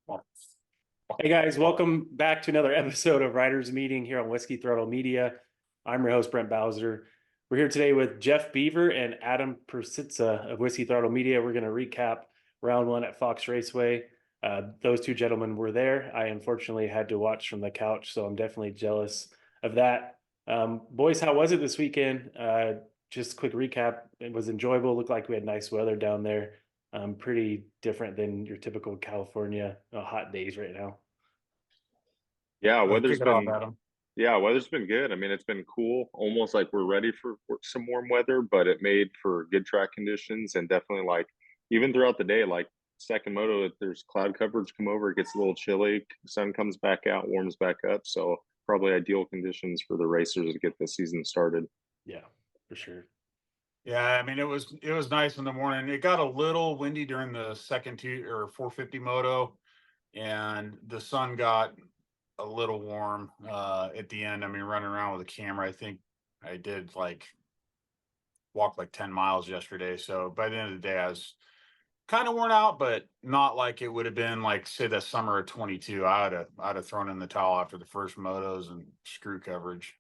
Hey guys, welcome back to another episode of Writers Meeting here on Whiskey Throttle Media. I'm your host, Brent Bowser. We're here today with Jeff Beaver and Adam Persitza of Whiskey Throttle Media. We're going to recap round one at Fox Raceway. Those two gentlemen were there. I unfortunately had to watch from the couch, so I'm definitely jealous of that. Boys, how was it this weekend? Just a quick recap. It was enjoyable. Looked like we had nice weather down there. Pretty different than your typical California hot days right now. Yeah, Kick it off, Adam. weather's been good. I mean, it's been cool, almost like we're ready for some warm weather, but it made for good track conditions and definitely like even throughout the day, like second moto, if there's cloud coverage come over, it gets a little chilly, sun comes back out, warms back up. So probably ideal conditions for the racers to get the season started. Yeah, for sure. Yeah, I mean it was nice in the morning. It got a little windy during the second 450 moto, and the sun got a little warm at the end. I mean, running around with a camera, I think I did walk like 10 miles yesterday. So by the end of the day, I was kind of worn out, but not like it would have been like say the summer of 22. I'd have thrown in the towel after the first motos and screw coverage.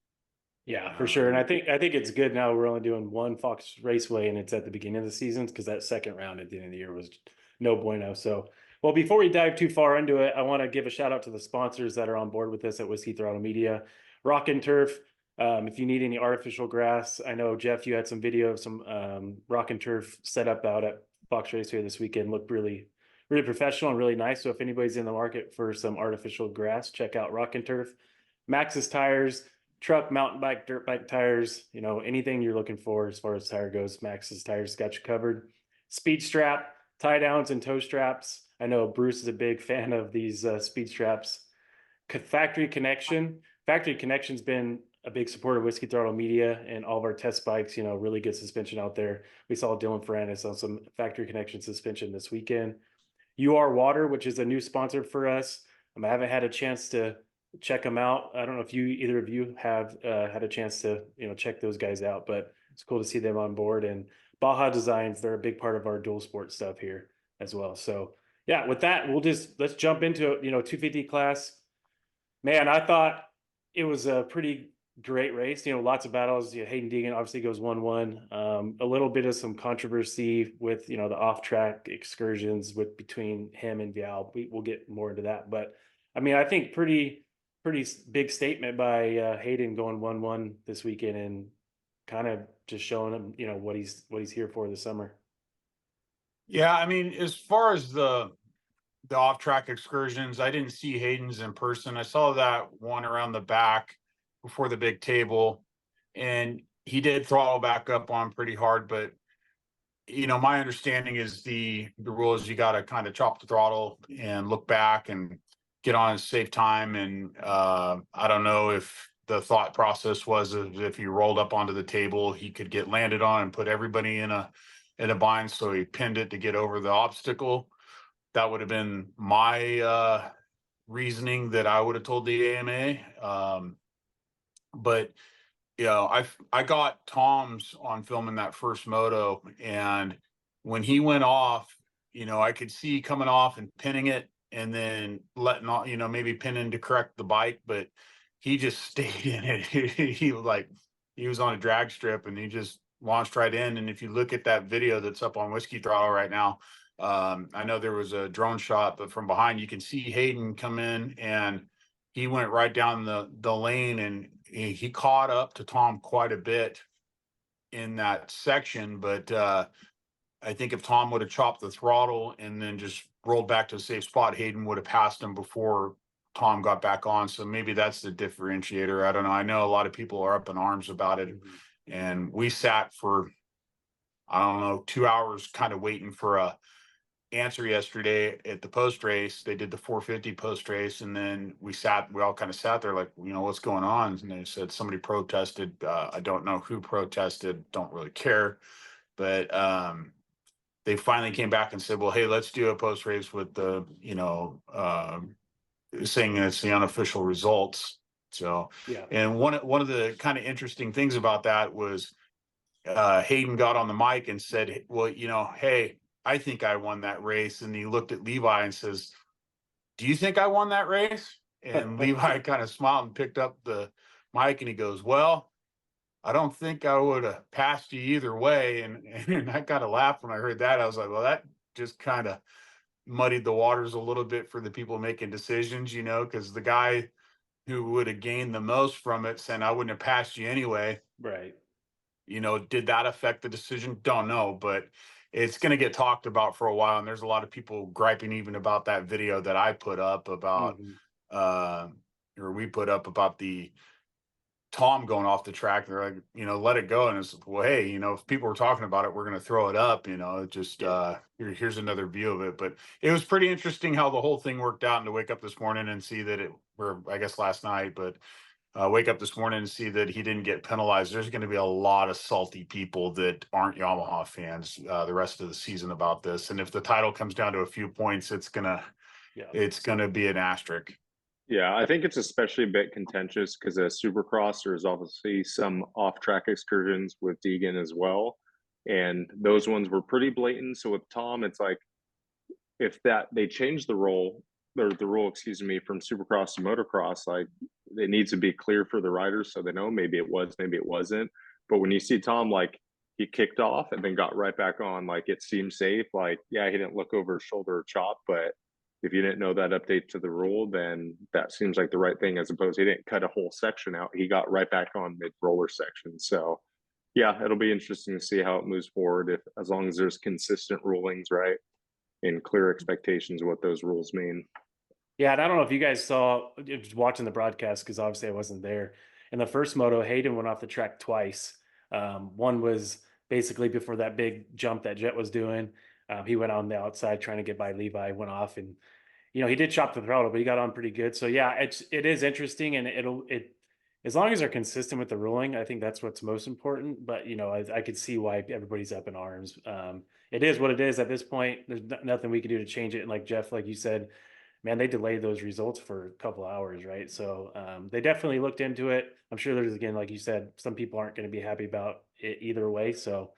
Yeah, for sure. And I think it's good now we're only doing one Fox Raceway and it's at the beginning of the season because that second round at the end of the year was no bueno. So, well, before we dive too far into it, I want to give a shout out to the sponsors that are on board with us at Whiskey Throttle Media. Rock and Turf. If you need any artificial grass, I know Jeff, you had some video of some Rock and Turf set up out at Fox Raceway this weekend. Looked really, really professional and really nice. So if anybody's in the market for some artificial grass, check out Rock and Turf. Maxxis Tires, truck, mountain bike, dirt bike tires, anything you're looking for as far as tire goes, Maxxis Tires got you covered. Speed strap, tie downs and toe straps. I know Bruce is a big fan of these speed straps. Factory Connection. Factory Connection's been a big supporter of Whiskey Throttle Media and all of our test bikes, really good suspension out there. We saw Dylan Ferrandis on some Factory Connection suspension this weekend. UR Water, which is a new sponsor for us. I haven't had a chance to check them out. I don't know if either of you have had a chance to check those guys out, but it's cool to see them on board. And Baja Designs, they're a big part of our dual sport stuff here as well. So yeah, with that, let's jump into 250 class. Man, I thought it was a pretty great race. Lots of battles. Hayden Deegan obviously goes 1-1. A little bit of some controversy with the off-track excursions between him and Vial. We'll get more into that, but I mean, I think pretty big statement by Hayden going 1-1 this weekend and kind of just showing him what he's here for this summer. Yeah, I mean, as far as the off-track excursions, I didn't see Hayden's in person. I saw that one around the back before the big table, and he did throttle back up on pretty hard. But my understanding is the rule is you got to kind of chop the throttle and look back and get on a safe time. And I don't know if the thought process was if he rolled up onto the table, he could get landed on and put everybody in a bind. So he pinned it to get over the obstacle. That would have been my reasoning that I would have told the AMA. But I got Tom's on film in that first moto, and when he went off, I could see coming off and pinning it, and then letting off, maybe pinning to correct the bike, but he just stayed in it. he was on a drag strip, and he just launched right in. And if you look at that video that's up on Whiskey Throttle right now, I know there was a drone shot, but from behind you can see Hayden come in, and he went right down the lane, and he caught up to Tom quite a bit in that section. But I think if Tom would have chopped the throttle and then just rolled back to a safe spot, Hayden would have passed him before Tom got back on. So maybe that's the differentiator. I don't know. I know a lot of people are up in arms about it. And we sat for, I don't know, 2 hours kind of waiting for a answer yesterday at the post race. They did the 450 post race, and then we all kind of sat there like, what's going on? And they said somebody protested. I don't know who protested, don't really care, but they finally came back and said, well, hey, let's do a post race with the saying it's the unofficial results. So yeah. And one of the kind of interesting things about that was Hayden got on the mic and said, well, hey, I think I won that race. And he looked at Levi and says, do you think I won that race? And Levi kind of smiled and picked up the mic and he goes, well, I don't think I would have passed you either way. And I kind of laughed when I heard that. I was like, well, that just kind of muddied the waters a little bit for the people making decisions, because the guy who would have gained the most from it saying I wouldn't have passed you anyway. Right. Did that affect the decision? Don't know, but it's going to get talked about for a while. And there's a lot of people griping even about that video that I put up about, Mhm. or we put up about the Tom going off the track. They're like, let it go. And it's, well, hey, if people were talking about it, we're going to throw it up, just Yeah. here's another view of it. But it was pretty interesting how the whole thing worked out, and to wake up this morning and see that I guess last night, but wake up this morning and see that he didn't get penalized. There's going to be a lot of salty people that aren't Yamaha fans the rest of the season about this. And if the title comes down to a few points, it's gonna be an asterisk. Yeah, I think it's especially a bit contentious because as Supercross, there's obviously some off-track excursions with Deegan as well, and those ones were pretty blatant. So with Tom, it's like if that they changed the rule, or the rule, excuse me, from Supercross to motocross, like it needs to be clear for the riders so they know maybe it was, maybe it wasn't. But when you see Tom, like he kicked off and then got right back on, like it seemed safe. Like, yeah, he didn't look over his shoulder or chop, but if you didn't know that update to the rule, then that seems like the right thing, as opposed he didn't cut a whole section out. He got right back on mid roller section. So yeah, it'll be interesting to see how it moves forward, if as long as there's consistent rulings, right? And clear expectations of what those rules mean. Yeah, and I don't know if you guys saw just watching the broadcast, because obviously I wasn't there. In the first moto, Hayden went off the track twice. One was basically before that big jump that Jett was doing. He went on the outside trying to get by Levi, went off, and he did chop the throttle, but he got on pretty good. So yeah, it is interesting, and as long as they're consistent with the ruling, I think that's what's most important. But I could see why everybody's up in arms. It is what it is at this point. There's nothing we can do to change it. And like Jeff, like you said, man, they delayed those results for a couple hours, right? So they definitely looked into it. I'm sure there's, again, like you said, some people aren't going to be happy about it either way. So,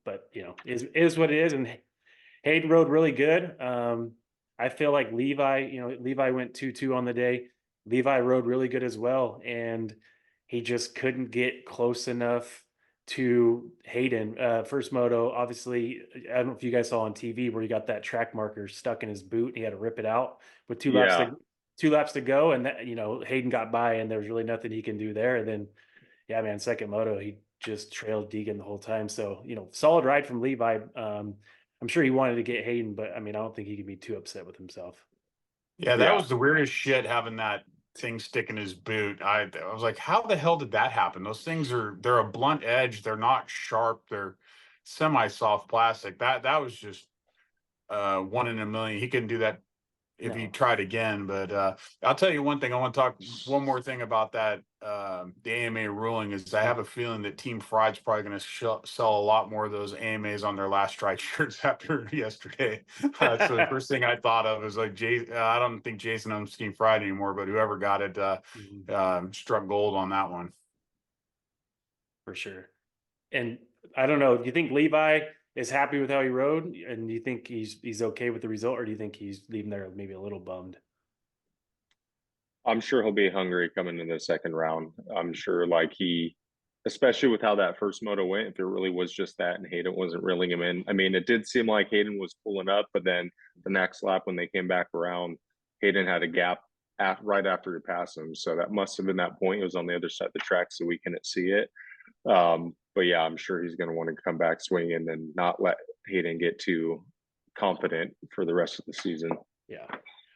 but is what it is. And Hayden rode really good. I feel like Levi went 2-2 on the day. Levi rode really good as well, and he just couldn't get close enough to Hayden. First moto, obviously, I don't know if you guys saw on TV where he got that track marker stuck in his boot. And he had to rip it out with two Yeah. laps to go, and that Hayden got by, and there was really nothing he can do there. And then, yeah, man, second moto, he just trailed Deegan the whole time. So solid ride from Levi. I'm sure he wanted to get Hayden, but I mean, I don't think he can be too upset with himself. Yeah, that Yeah. was the weirdest shit, having that thing stick in his boot. I was like, how the hell did that happen? Those things they're a blunt edge. They're not sharp. They're semi-soft plastic. That was just one in a million. He couldn't do that if he No. tried again. But I'll tell you one thing. I want to talk one more thing about that. The AMA ruling is, I have a feeling that Team Fried's probably going to sell a lot more of those AMAs on their last strike shirts after yesterday. So the first thing I thought of is like, I don't think Jason owns Team Fried anymore, but whoever got it struck gold on that one. For sure. And I don't know, do you think Levi is happy with how he rode, and do you think he's okay with the result, or do you think he's leaving there maybe a little bummed? I'm sure he'll be hungry coming in the second round. I'm sure, like especially with how that first moto went, if it really was just that and Hayden wasn't reeling him in. I mean, it did seem like Hayden was pulling up, but then the next lap when they came back around, Hayden had a gap right after he passed him. So that must have been that point. It was on the other side of the track, so we couldn't see it. But yeah, I'm sure he's going to want to come back swinging and not let Hayden get too confident for the rest of the season. Yeah.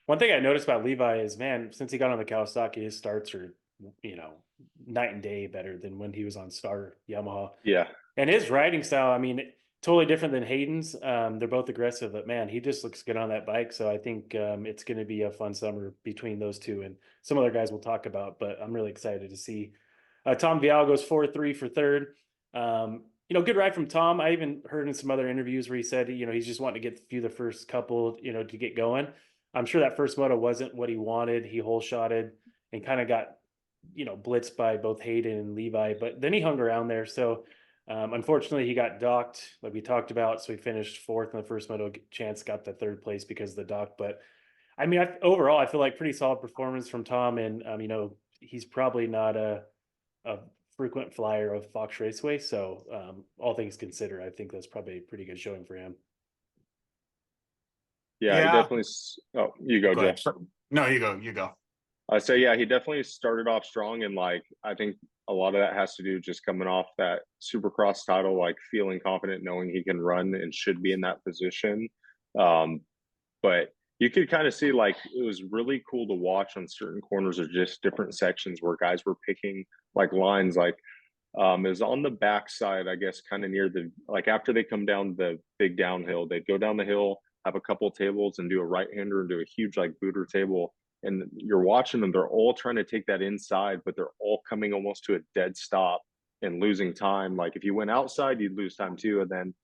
One thing I noticed about Levi is, man, since he got on the Kawasaki, his starts are, night and day better than when he was on Star Yamaha. Yeah. And his riding style, I mean, totally different than Hayden's. They're both aggressive, but man, he just looks good on that bike. So I think it's going to be a fun summer between those two, and some other guys we'll talk about, but I'm really excited to see. Tom Vial goes 4-3 for third. Good ride from Tom. I even heard in some other interviews where he said, he's just wanting to get through the first couple, to get going. I'm sure that first moto wasn't what he wanted. He hole shotted and kind of got, blitzed by both Hayden and Levi, but then he hung around there. So unfortunately he got docked like we talked about. So he finished fourth in the first moto. Chance got the third place because of the dock, but I mean, overall, I feel like pretty solid performance from Tom, and he's probably not a frequent flyer of Fox Raceway, so all things considered, I think that's probably a pretty good showing for him. Yeah, he Yeah, definitely. Oh, you go, go Jeff. ahead. No, you go. You go. I say, yeah, he definitely started off strong, and like I think a lot of that has to do just coming off that Supercross title, like feeling confident, knowing he can run and should be in that position. Um, but you could kind of see like it was really cool to watch on certain corners or just different sections where guys were picking like lines like is on the backside, I guess, kind of near the like after they come down the big downhill, they'd go down the hill, have a couple tables, and do a right hander and do a huge like booter table. And you're watching them; they're all trying to take that inside, but they're all coming almost to a dead stop and losing time. Like if you went outside, you'd lose time too. And then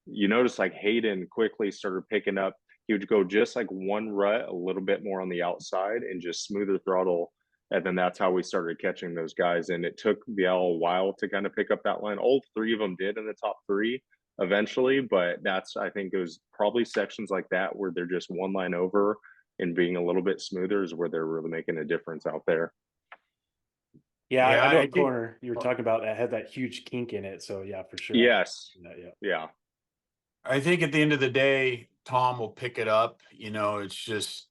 you notice like Hayden quickly started picking up. He would go just like one rut, a little bit more on the outside, and just smoother throttle. And then that's how we started catching those guys. And it took Vial a while to kind of pick up that line. All three of them did in the top three eventually, but that's, I think it was probably sections like that where they're just one line over and being a little bit smoother is where they're really making a difference out there. Yeah, Yeah, I know I a think. corner you were talking about that had that huge kink in it, so yeah, for sure. Yes. Yeah. Yeah. I think at the end of the day, Tom will pick it up. It's just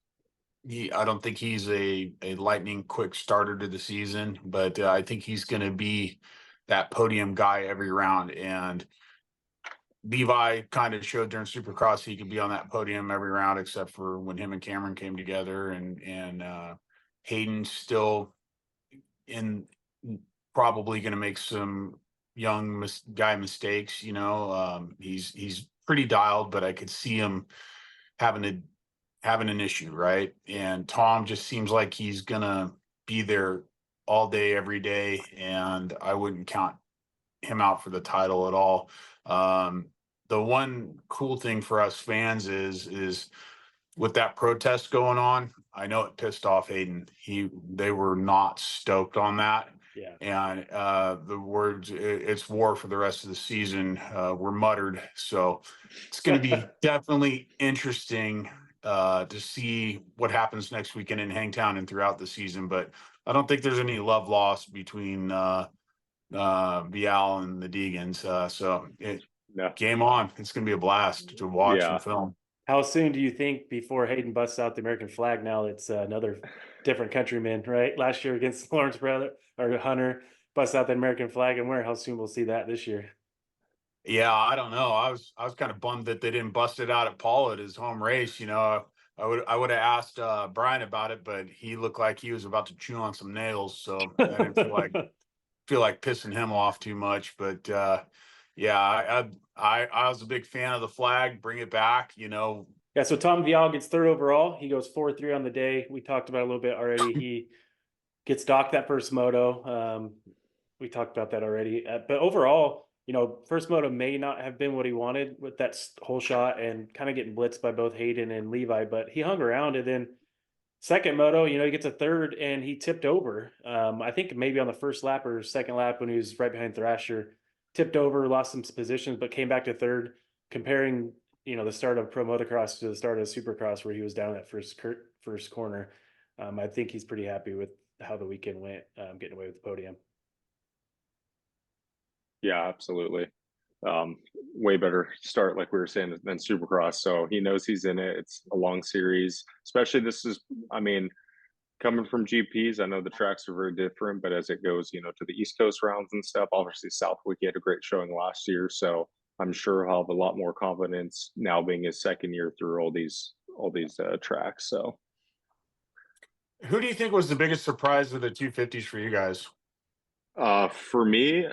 I don't think he's a lightning quick starter to the season, but I think he's going to be that podium guy every round. And Levi kind of showed during Supercross he could be on that podium every round, except for when him and Cameron came together. And Hayden's still in, probably going to make some young guy mistakes. He's pretty dialed, but I could see him having an issue, right? And Tom just seems like he's gonna be there all day, every day, and I wouldn't count him out for the title at all. The one cool thing for us fans is with that protest going on. I know it pissed off Hayden. They were not stoked on that. Yeah. And the words "it's war for the rest of the season" were muttered. So it's going to be definitely interesting to see what happens next weekend in Hangtown and throughout the season. But I don't think there's any love lost between Vial and the Deegans. No. Game on. It's going to be a blast to watch Yeah. and film. How soon do you think before Hayden busts out the American flag? Now it's another different countryman, right? Last year against Lawrence brother or Hunter busts out the American flag, and how soon we'll see that this year? Yeah, I don't know. I was kind of bummed that they didn't bust it out at Paul at his home race. I would have asked Brian about it, but he looked like he was about to chew on some nails, so I didn't feel like pissing him off too much. But yeah, I was a big fan of the flag. Bring it back. Yeah, so Tom Vial gets third overall. He goes 4-3 on the day. We talked about it a little bit already. He gets docked that first moto. We talked about that already. But overall, first moto may not have been what he wanted with that whole shot and kind of getting blitzed by both Hayden and Levi, but he hung around. And then second moto, he gets a third and he tipped over. I think maybe on the first lap or second lap when he was right behind Thrasher, tipped over, lost some positions, but came back to third. Comparing, the start of pro motocross to the start of supercross where he was down that first corner. I think he's pretty happy with how the weekend went, getting away with the podium. Yeah, absolutely. Way better start, like we were saying, than Supercross. So he knows he's in it. It's a long series, especially I mean, coming from GPs, I know the tracks are very different, but as it goes, to the East Coast rounds and stuff, obviously Southwick had a great showing last year. So I'm sure he'll have a lot more confidence now being his second year through all these tracks. So Who do you think was the biggest surprise of the 250s for you guys? for me,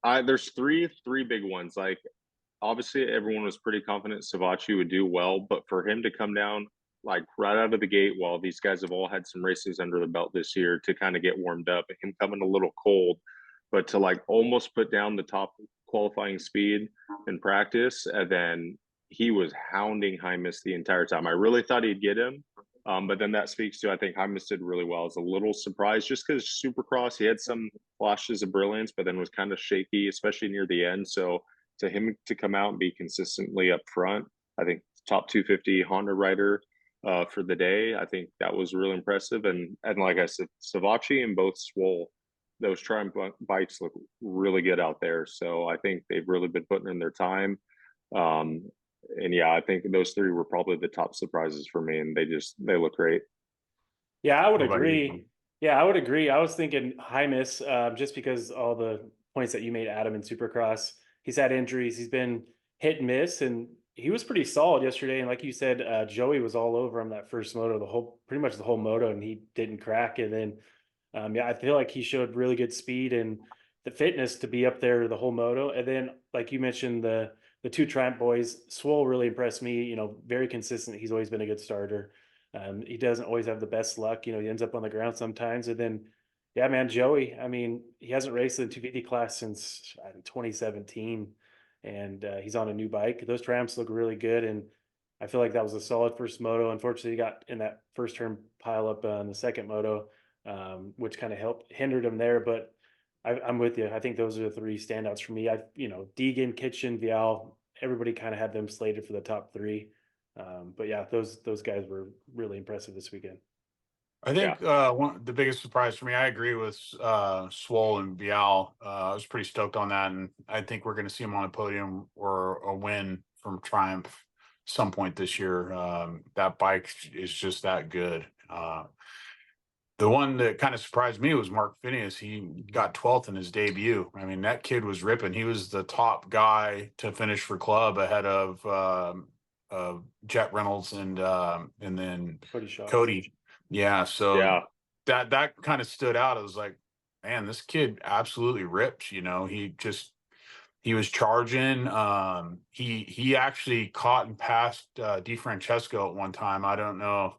there's three big ones. Like obviously everyone was pretty confident Savachi would do well, but for him to come down like right out of the gate while these guys have all had some races under the belt this year to kind of get warmed up, him coming a little cold, but to like almost put down the top qualifying speed in practice, and then he was hounding Hymus the entire time. I really thought he'd get him. But then that speaks to, I think Hymus did really well. I was a little surprised just because Supercross, he had some flashes of brilliance, but then was kind of shaky, especially near the end. So to him to come out and be consistently up front, I think top 250 Honda rider for the day. I think that was really impressive. And like I said, Savachi and both Swole, those Triumph bikes look really good out there. So I think they've really been putting in their time. Um, and yeah, I think those three were probably the top surprises for me, and they look great. Yeah, I would What about you, agree. Tom? Yeah, I would agree. I was thinking Hymus, just because all the points that you made, Adam, in Supercross. He's had injuries. He's been hit and miss, and he was pretty solid yesterday. And like you said, Joey was all over him that first moto, pretty much the whole moto, and he didn't crack. And then, yeah, I feel like he showed really good speed and the fitness to be up there the whole moto. And then, like you mentioned, the two Triumph boys, Swole really impressed me. Very consistent. He's always been a good starter. He doesn't always have the best luck. He ends up on the ground sometimes. And then, yeah, man, Joey, I mean, he hasn't raced in the 250 class since 2017, and he's on a new bike. Those Triumphs look really good. And I feel like that was a solid first moto. Unfortunately, he got in that first turn pile up on the second moto, which kind of hindered him there. But I'm with you. I think those are the three standouts for me. Deegan, Kitchen, Vial, everybody kind of had them slated for the top three. But yeah, those guys were really impressive this weekend. I Yeah. think the biggest surprise for me, I agree with Swole and Vial. I was pretty stoked on that, and I think we're going to see him on a podium or a win from Triumph some point this year. That bike is just that good. The one that kind of surprised me was Mark Phineas. He got 12th in his debut. I mean, that kid was ripping. He was the top guy to finish for club ahead of Jett Reynolds and then Cody Shaw. Cody. Yeah, so Yeah. that kind of stood out. I was like, man, this kid absolutely ripped. He was charging. He actually caught and passed DeFrancesco at one time. I don't know if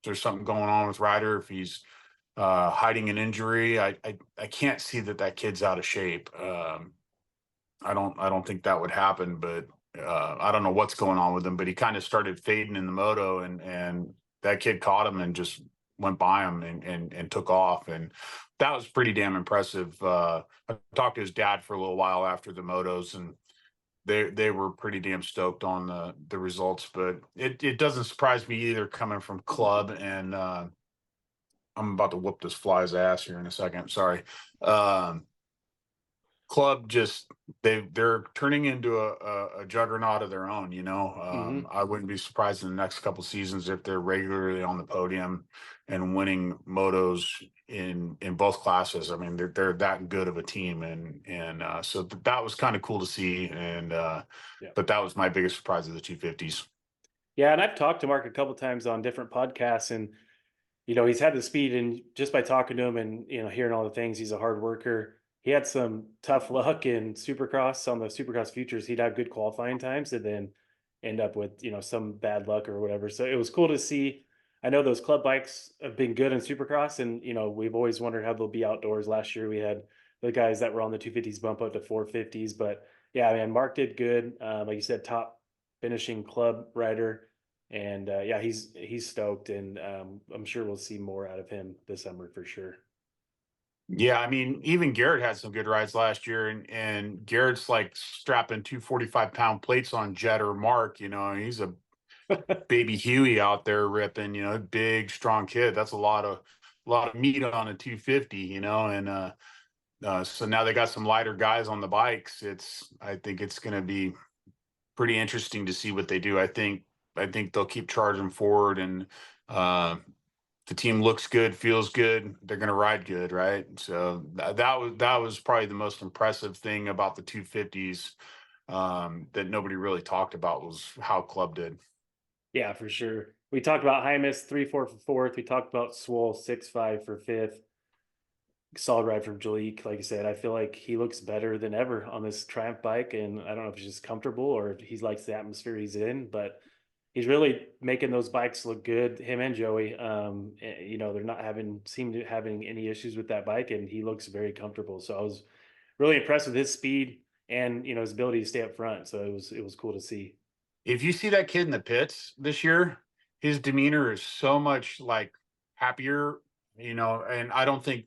there's something going on with Ryder, if he's hiding an injury. I can't see that kid's out of shape. I don't think that would happen, but I don't know what's going on with him. But he kind of started fading in the moto, and that kid caught him and just went by him and took off, and that was pretty damn impressive. I talked to his dad for a little while after the motos, and they were pretty damn stoked on the results. But it doesn't surprise me either, coming from club. And I'm about to whoop this fly's ass here in a second. Sorry. Club just they're turning into a juggernaut of their own. I wouldn't be surprised in the next couple seasons if they're regularly on the podium and winning motos in both classes. I mean, they're that good of a team, and so that was kind of cool to see. And but that was my biggest surprise of the 250s. Yeah, and I've talked to Mark a couple times on different podcasts, and he's had the speed, and just by talking to him and hearing all the things, he's a hard worker. He had some tough luck in Supercross on the Supercross Futures. He'd have good qualifying times and then end up with some bad luck or whatever. So it was cool to see. I know those club bikes have been good in Supercross, and we've always wondered how they'll be outdoors. Last year we had the guys that were on the 250s bump up to 450s, but yeah, man, Mark did good. Like you said, top finishing club rider. And yeah, he's stoked, and I'm sure we'll see more out of him this summer for sure. Yeah, I mean, even Garrett had some good rides last year, and Garrett's like strapping 245-pound plates on Jett or Mark. He's a baby Huey out there ripping. Big, strong kid. That's a lot of meat on a 250. And so now they got some lighter guys on the bikes. I think it's going to be pretty interesting to see what they do. I think they'll keep charging forward, and the team looks good, feels good. They're going to ride good, right? So that was probably the most impressive thing about the 250s that nobody really talked about, was how club did. Yeah, for sure. We talked about Hymus 3-4 for fourth. We talked about Swole 6-5 for fifth. Solid ride from Jalik. Like I said, I feel like he looks better than ever on this Triumph bike, and I don't know if he's just comfortable or if he likes the atmosphere he's in, but he's really making those bikes look good. Him and Joey, they're not seem to having any issues with that bike, and he looks very comfortable. So I was really impressed with his speed and his ability to stay up front. So it was cool to see. If you see that kid in the pits this year, his demeanor is so much like happier, and I don't think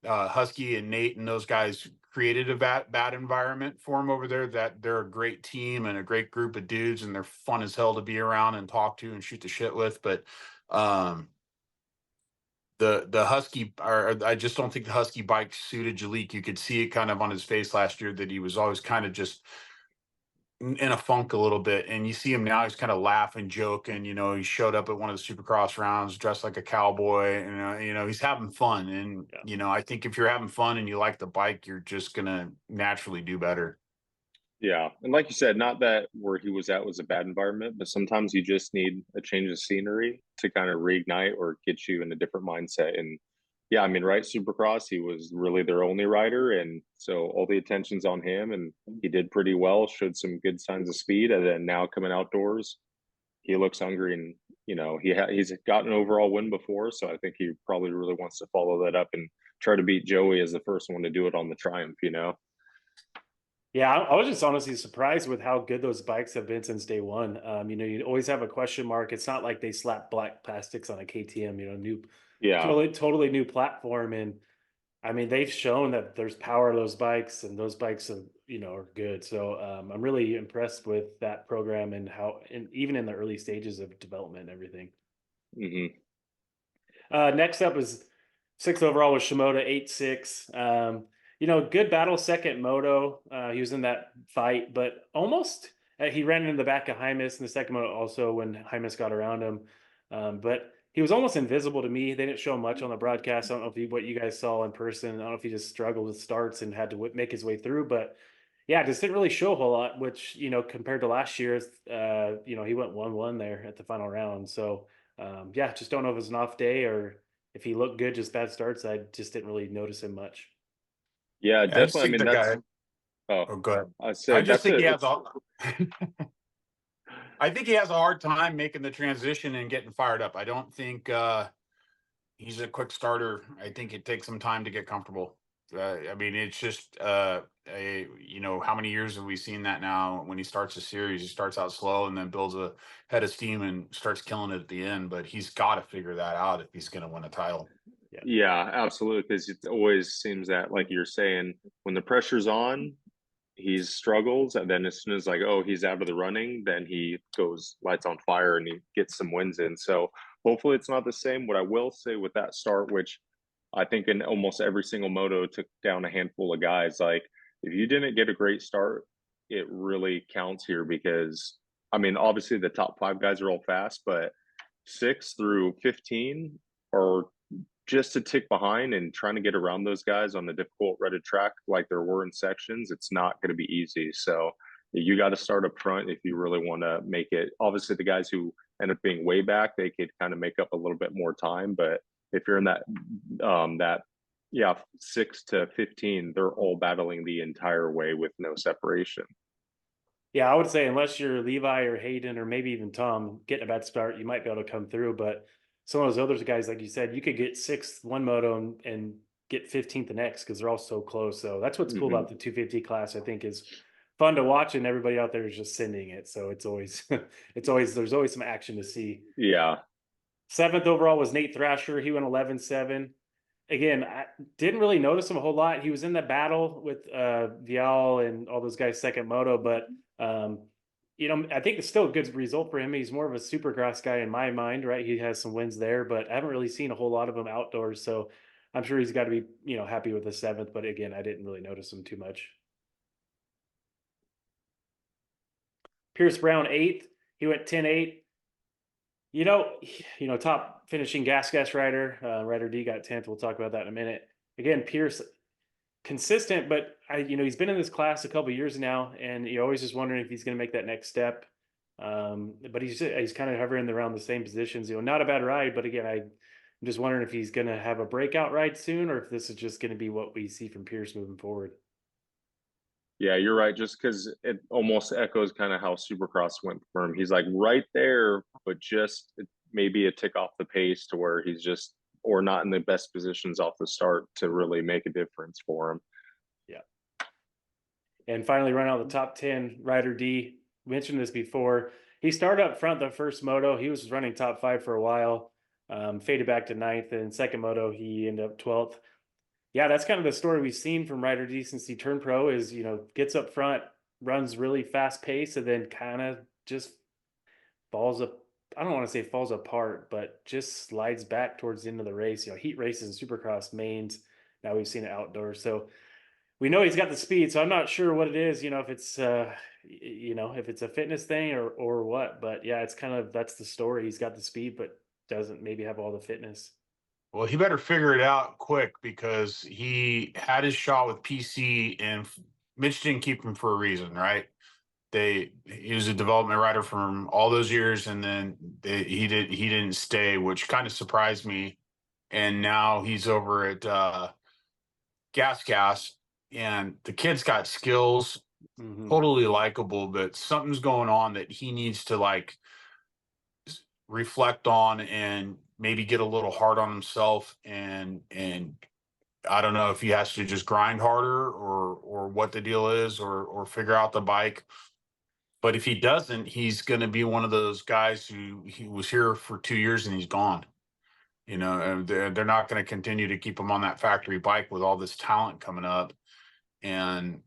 Husky and Nate and those guys created a bad environment for him over there. That they're a great team and a great group of dudes, and they're fun as hell to be around and talk to and shoot the shit with. But um, the Husky, or I just don't think the Husky bike suited Jalik. You could see it kind of on his face last year that he was always kind of just in a funk a little bit, and you see him now, he's kind of laughing, joking. He showed up at one of the Supercross rounds dressed like a cowboy, and he's having fun. And I think if you're having fun and you like the bike, you're just gonna naturally do better. Yeah, and like you said, not that where he was at was a bad environment, but sometimes you just need a change of scenery to kind of reignite or get you in a different mindset. And yeah, I mean, right, Supercross, he was really their only rider, and so all the attention's on him, and he did pretty well, showed some good signs of speed, and then now coming outdoors, he looks hungry, and he's got an overall win before, so I think he probably really wants to follow that up and try to beat Joey as the first one to do it on the Triumph. Yeah, I was just honestly surprised with how good those bikes have been since day one. You always have a question mark. It's not like they slap black plastics on a KTM, new, Yeah. totally new platform. And I mean, they've shown that there's power to those bikes, and those bikes are good. So I'm really impressed with that program and how, and even in the early stages of development and everything. Hmm. Next up is sixth overall with Shimoda 8-6. Good battle second moto. He was in that fight, but almost he ran into the back of Hymas in the second moto also when Hymas got around him. But he was almost invisible to me. They didn't show much on the broadcast. I don't know what you guys saw in person. I don't know if he just struggled with starts and had to make his way through, but yeah, just didn't really show a whole lot, which, compared to last year, he went 1-1 there at the final round. So yeah, just don't know if it was an off day or if he looked good, just bad starts. I just didn't really notice him much. Yeah, I just definitely. I think mean, the that's guy. oh, Oh, go ahead. I I say just that's think he it. has a. I think he has a hard time making the transition and getting fired up. I don't think he's a quick starter. I think it takes some time to get comfortable. I mean, it's just how many years have we seen that now? When he starts a series, he starts out slow and then builds a head of steam and starts killing it at the end. But he's got to figure that out if he's going to win a title. Yeah, absolutely. Because it always seems that, like you're saying, when the pressure's on, he struggles, and then as soon as he's out of the running, then he goes lights on fire and he gets some wins in. So hopefully it's not the same. What I will say with that start, which I think in almost every single moto took down a handful of guys, like if you didn't get a great start, it really counts here because I mean obviously the top 5 guys are all fast, but 6 through 15 are just a tick behind, and trying to get around those guys on the difficult rutted track like there were in sections, it's not going to be easy. So you got to start up front if you really want to make it. Obviously, the guys who end up being way back, they could kind of make up a little bit more time. But if you're in that 6 to 15, they're all battling the entire way with no separation. Yeah, I would say unless you're Levi or Hayden or maybe even Tom getting a bad start, you might be able to come through. But some of those other guys, like you said, you could get 6th one moto and get 15th the next because they're all so close. So that's what's cool about the 250 class. I think is fun to watch, and everybody out there is just sending it. So it's always there's always some action to see. Yeah. 7th overall was Nate Thrasher. He went 11-7. Again, I didn't really notice him a whole lot. He was in the battle with Vial and all those guys second moto, but I think it's still a good result for him. He's more of a supercross guy in my mind, right? He has some wins there, but I haven't really seen a whole lot of him outdoors. So I'm sure he's got to be, happy with the 7th, but again, I didn't really notice him too much. Pierce Brown 8th. He went 10-8. Top finishing gas rider. Rider D got 10th. We'll talk about that in a minute. Again, Pierce consistent, but he's been in this class a couple years now, and you're always just wondering if he's going to make that next step. But he's kind of hovering around the same positions. Not a bad ride, but again, I'm just wondering if he's going to have a breakout ride soon, or if this is just going to be what we see from Pierce moving forward. Yeah, you're right. Just because it almost echoes kind of how Supercross went for him. He's like right there, but just maybe a tick off the pace to where he's just or not in the best positions off the start to really make a difference for him. Yeah. And finally, run out the top 10, Rider D. Mentioned this before. He started up front the first moto. He was running top 5 for a while. Faded back to 9th, and second moto he ended up 12th. Yeah, that's kind of the story we've seen from Ryder D since he turned pro is, gets up front, runs really fast pace, and then kind of just falls up. I don't want to say falls apart, but just slides back towards the end of the race. Heat races and supercross mains. Now we've seen it outdoors. So we know he's got the speed. So I'm not sure what it is, if it's, if it's a fitness thing or what. But yeah, it's kind of, that's the story. He's got the speed, but doesn't maybe have all the fitness. Well, he better figure it out quick because he had his shot with PC and Mitch didn't keep him for a reason, right? He was a development rider from all those years, and then he didn't stay, which kind of surprised me. And now he's over at Gas, and the kid's got skills, totally likable, but something's going on that he needs to like reflect on and maybe get a little hard on himself, and I don't know if he has to just grind harder or what the deal is, or figure out the bike. But if he doesn't, he's going to be one of those guys who he was here for 2 years and he's gone. And they're not going to continue to keep him on that factory bike with all this talent coming up, and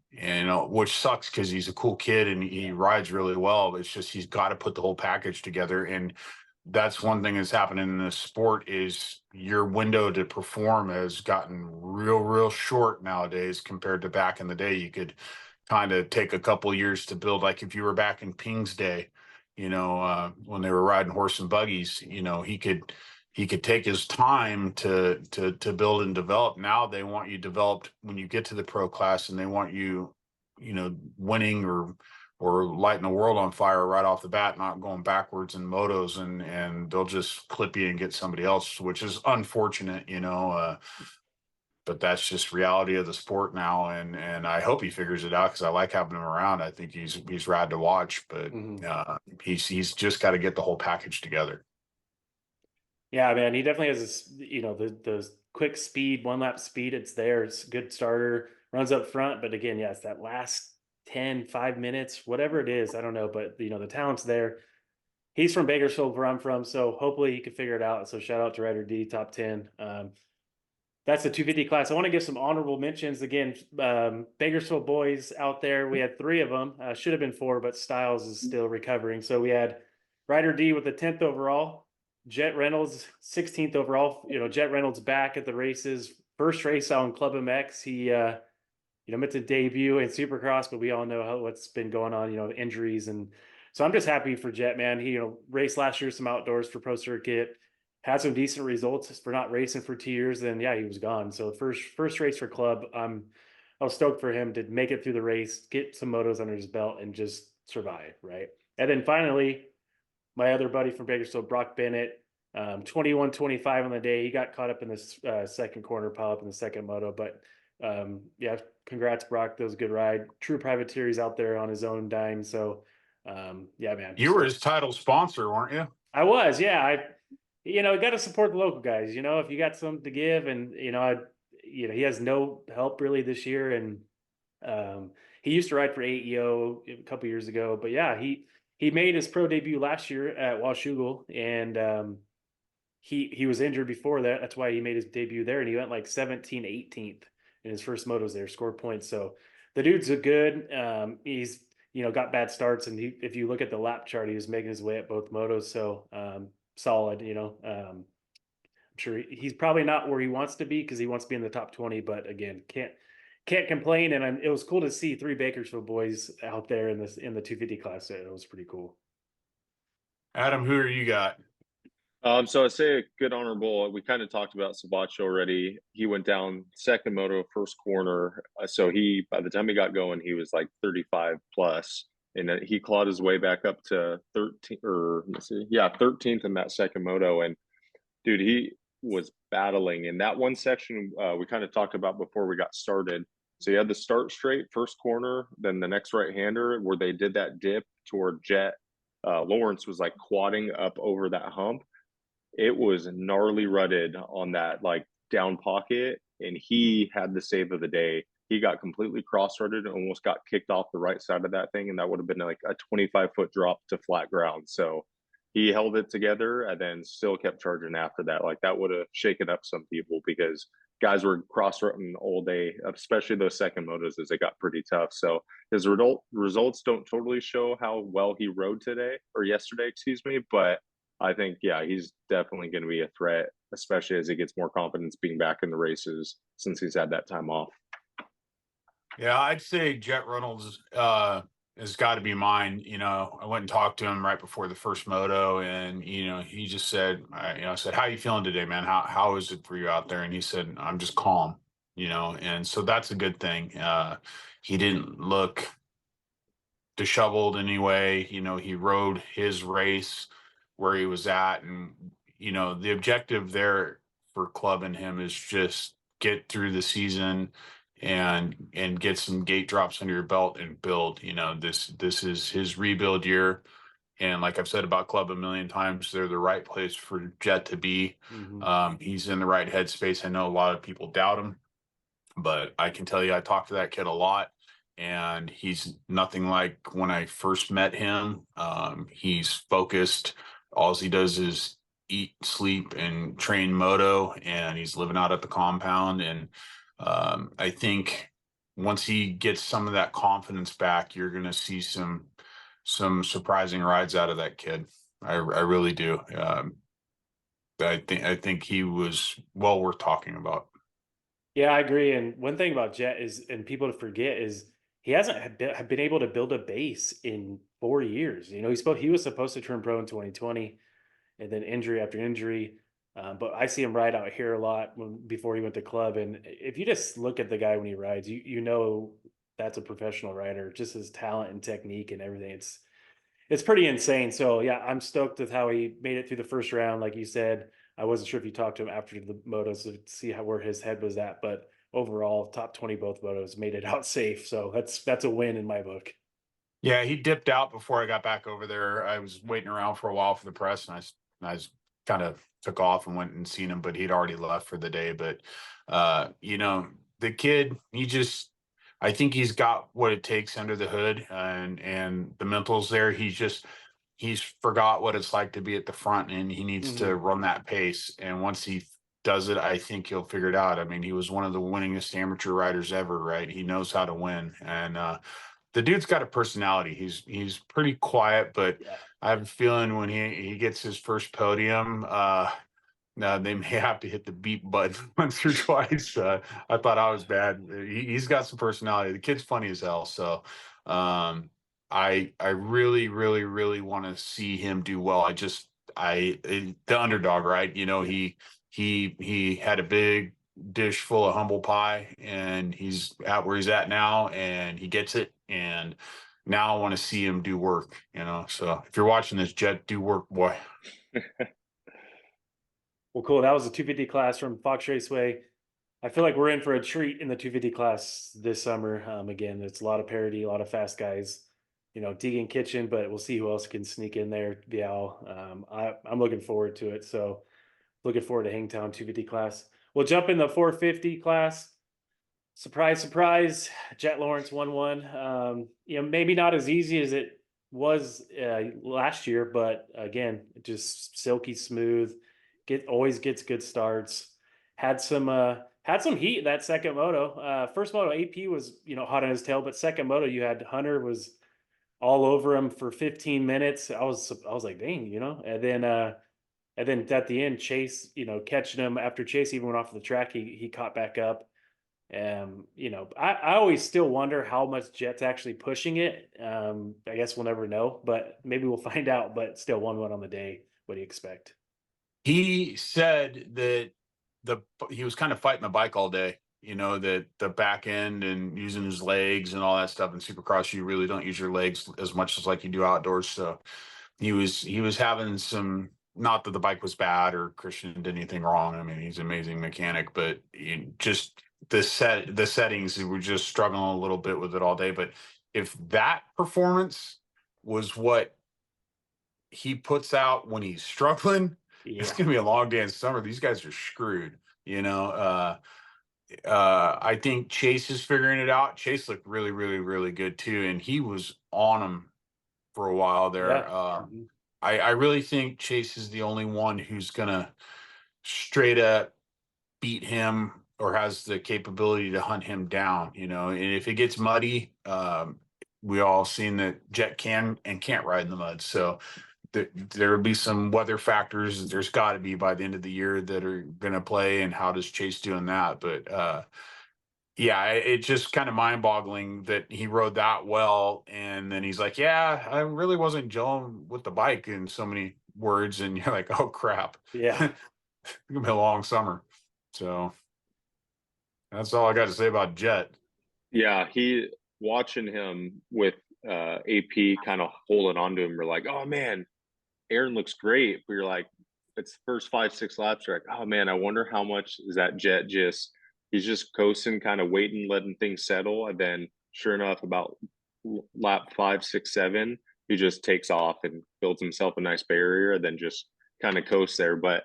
which sucks because he's a cool kid and he rides really well. But it's just he's got to put the whole package together, and that's one thing that's happening in this sport is your window to perform has gotten real short nowadays compared to back in the day. You could kind of take a couple years to build, like if you were back in Ping's day, when they were riding horse and buggies, he could take his time to build and develop. Now they want you developed when you get to the pro class, and they want you, winning or lighting the world on fire right off the bat, not going backwards in motos, and they'll just clip you and get somebody else, which is unfortunate, but that's just reality of the sport now. And I hope he figures it out because I like having him around. I think he's rad to watch, but he's just got to get the whole package together. Yeah, man, he definitely has this, the quick speed, one lap speed. It's there. It's a good starter, runs up front. But again, yeah, it's that last 5 minutes, whatever it is. I don't know, but the talent's there. He's from Bakersfield, where I'm from, so hopefully he can figure it out. So shout out to Ryder D, top 10. That's the 250 class. I want to give some honorable mentions again. Bakersfield boys out there. We had 3 of them. Should have been 4, but Styles is still recovering. So we had Ryder D with the 10th overall. Jett Reynolds, 16th overall. Jett Reynolds back at the races. First race out in Club MX. He, meant to debut in Supercross, but we all know what's been going on, injuries. And so I'm just happy for Jett, man. He, raced last year some outdoors for Pro Circuit, had some decent results for not racing for 2 years. Then, yeah, he was gone. So first race for Club, I was stoked for him to make it through the race, get some motos under his belt, and just survive, right? And then finally, my other buddy from Bakersfield, Brock Bennett, 21-25 on the day. He got caught up in this second corner pile up in the second moto. But yeah, congrats, Brock. That was a good ride. True privateer. He's out there on his own dime. So yeah, man. You were his title sponsor, weren't you? I was, yeah. Got to support the local guys. If you got something to give, and he has no help really this year, and he used to ride for AEO a couple years ago. But yeah, he made his pro debut last year at Washougal, and he was injured before that. That's why he made his debut there, and he went like 17, 18th in his first motos there, scored points. So the dude's a good. He's got bad starts, and if you look at the lap chart, he was making his way at both motos. So solid. I'm sure he's probably not where he wants to be because he wants to be in the top 20. But again, can't complain. And it was cool to see 3 Bakersfield boys out there in the 250 class. So it was pretty cool. Adam, who are you got? So I'd say a good honorable. We kind of talked about Sabacho already. He went down second moto, first corner. So by the time he got going, he was like 35 plus, and he clawed his way back up to 13th in that second moto. And dude, he was battling in that one section we kind of talked about before we got started. So you had the start straight, first corner, then the next right-hander where they did that dip toward Jett. Lawrence was like quadding up over that hump. It was gnarly rutted on that like down pocket, and he had the save of the day. He got completely cross-rutted and almost got kicked off the right side of that thing, and that would have been like a 25-foot drop to flat ground. So he held it together and then still kept charging after that. Like that would have shaken up some people because guys were cross-rutting all day, especially those second motos as it got pretty tough. So his results don't totally show how well he rode today or yesterday, excuse me. But I think, yeah, he's definitely going to be a threat, especially as he gets more confidence being back in the races since he's had that time off. Yeah, I'd say Jett Reynolds has got to be mine. I went and talked to him right before the first moto, and he just said, I said, "How you feeling today, man? How is it for you out there?" And he said, "I'm just calm." And so that's a good thing. He didn't look disheveled anyway. He rode his race where he was at, and the objective there for Club and him is just get through the season and get some gate drops under your belt and build. This is his rebuild year. And like I've said about Club a million times, they're the right place for Jett to be. He's in the right headspace. I know a lot of people doubt him, but I can tell you, I talked to that kid a lot, and he's nothing like when I first met him. He's focused. All he does is eat, sleep, and train moto, and he's living out at the compound. And I think once he gets some of that confidence back, you're going to see some surprising rides out of that kid. I really do. I think he was well worth talking about. Yeah, I agree. And one thing about Jett is, and people forget, is he hasn't have been able to build a base in 4 years. He was supposed to turn pro in 2020, and then injury after injury. But I see him ride out here a lot before he went to Club. And if you just look at the guy when he rides, you know that's a professional rider. Just his talent and technique and everything. It's pretty insane. So yeah, I'm stoked with how he made it through the first round. Like you said, I wasn't sure if you talked to him after the motos to see where his head was at, but overall, top 20 both motos, made it out safe. So that's a win in my book. Yeah, he dipped out before I got back over there. I was waiting around for a while for the press, and I kind of took off and went and seen him, but he'd already left for the day. But the kid, I think he's got what it takes under the hood, and the mentals there. He's forgot what it's like to be at the front, and he needs to run that pace. And once he does it, I think he'll figure it out. I mean, he was one of the winningest amateur riders ever, right? He knows how to win, and the dude's got a personality. He's pretty quiet, but Yeah. I have a feeling when he gets his first podium, they may have to hit the beep button once or twice. I thought I was bad. He's got some personality. The kid's funny as hell. So I really, really, really want to see him do well. The underdog, right? He had a big dish full of humble pie, and he's at where he's at now, and he gets it. And now I want to see him do work. So if you're watching this, Jett, do work, boy. Well, cool. That was the 250 class from Fox Raceway. I feel like we're in for a treat in the 250 class this summer. Again, it's a lot of parity, a lot of fast guys. Deegan Kitchen, but we'll see who else can sneak in there. Vial. I'm looking forward to it. So looking forward to Hangtown 250 class. We'll jump in the 450 class. Surprise, surprise. Jett Lawrence 1-1. Maybe not as easy as it was last year, but again, just silky smooth. Always gets good starts. Had some heat in that second moto. First moto AP was hot on his tail, but second moto you had Hunter was all over him for 15 minutes. I was like, dang, and then at the end, Chase, catching him after Chase even went off the track, he caught back up. I always still wonder how much Jett's actually pushing it. I guess we'll never know, but maybe we'll find out. But still 1-1 on the day. What do you expect? He said that he was kind of fighting the bike all day, that the back end and using his legs and all that stuff. In Supercross, you really don't use your legs as much as like you do outdoors. So he was having some, not that the bike was bad or Christian did anything wrong. I mean, he's an amazing mechanic, but just the settings, we were just struggling a little bit with it all day. But if that performance was what he puts out when he's struggling, it's gonna be a long day in summer. These guys are screwed. I think Chase is figuring it out. Chase looked really, really, really good too, and he was on him for a while there. Yeah. I really think Chase is the only one who's gonna straight up beat him or has the capability to hunt him down, you know. And if it gets muddy, we all seen that Jett can and can't ride in the mud. So there will be some weather factors. There's got to be by the end of the year that are going to play, and how does Chase doing that? But yeah, it's just kind of mind boggling that he rode that well. And then he's like, yeah, I really wasn't gelling with the bike in so many words. And you're like, oh, crap. Yeah. It's gonna be a long summer. So that's all I got to say about Jett. Yeah, watching him with AP kind of holding on to him, we're like, oh man, Aaron looks great. But you're like, it's first 5, 6 laps, you're like, oh man, I wonder how much is that Jett just he's just coasting, kind of waiting, letting things settle. And then sure enough, about lap 5, 6, 7, he just takes off and builds himself a nice barrier and then just kind of coasts there. But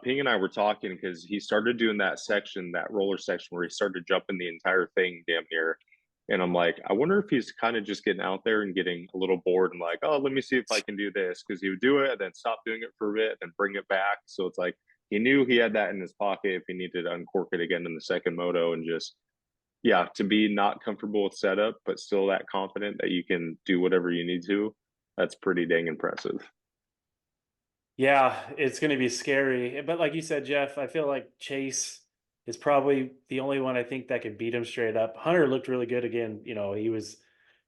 Ping and I were talking because he started doing that section, that roller section where he started jumping the entire thing damn near. And I'm like, I wonder if he's kind of just getting out there and getting a little bored and like, oh, let me see if I can do this. Because he would do it and then stop doing it for a bit, then bring it back. So it's like he knew he had that in his pocket if he needed to uncork it again in the second moto. And just, yeah, to be not comfortable with setup, but still that confident that you can do whatever you need to, that's pretty dang impressive. Yeah, it's going to be scary. But like you said, Jeff, I feel like Chase is probably the only one I think that could beat him straight up. Hunter looked really good again. You know, he was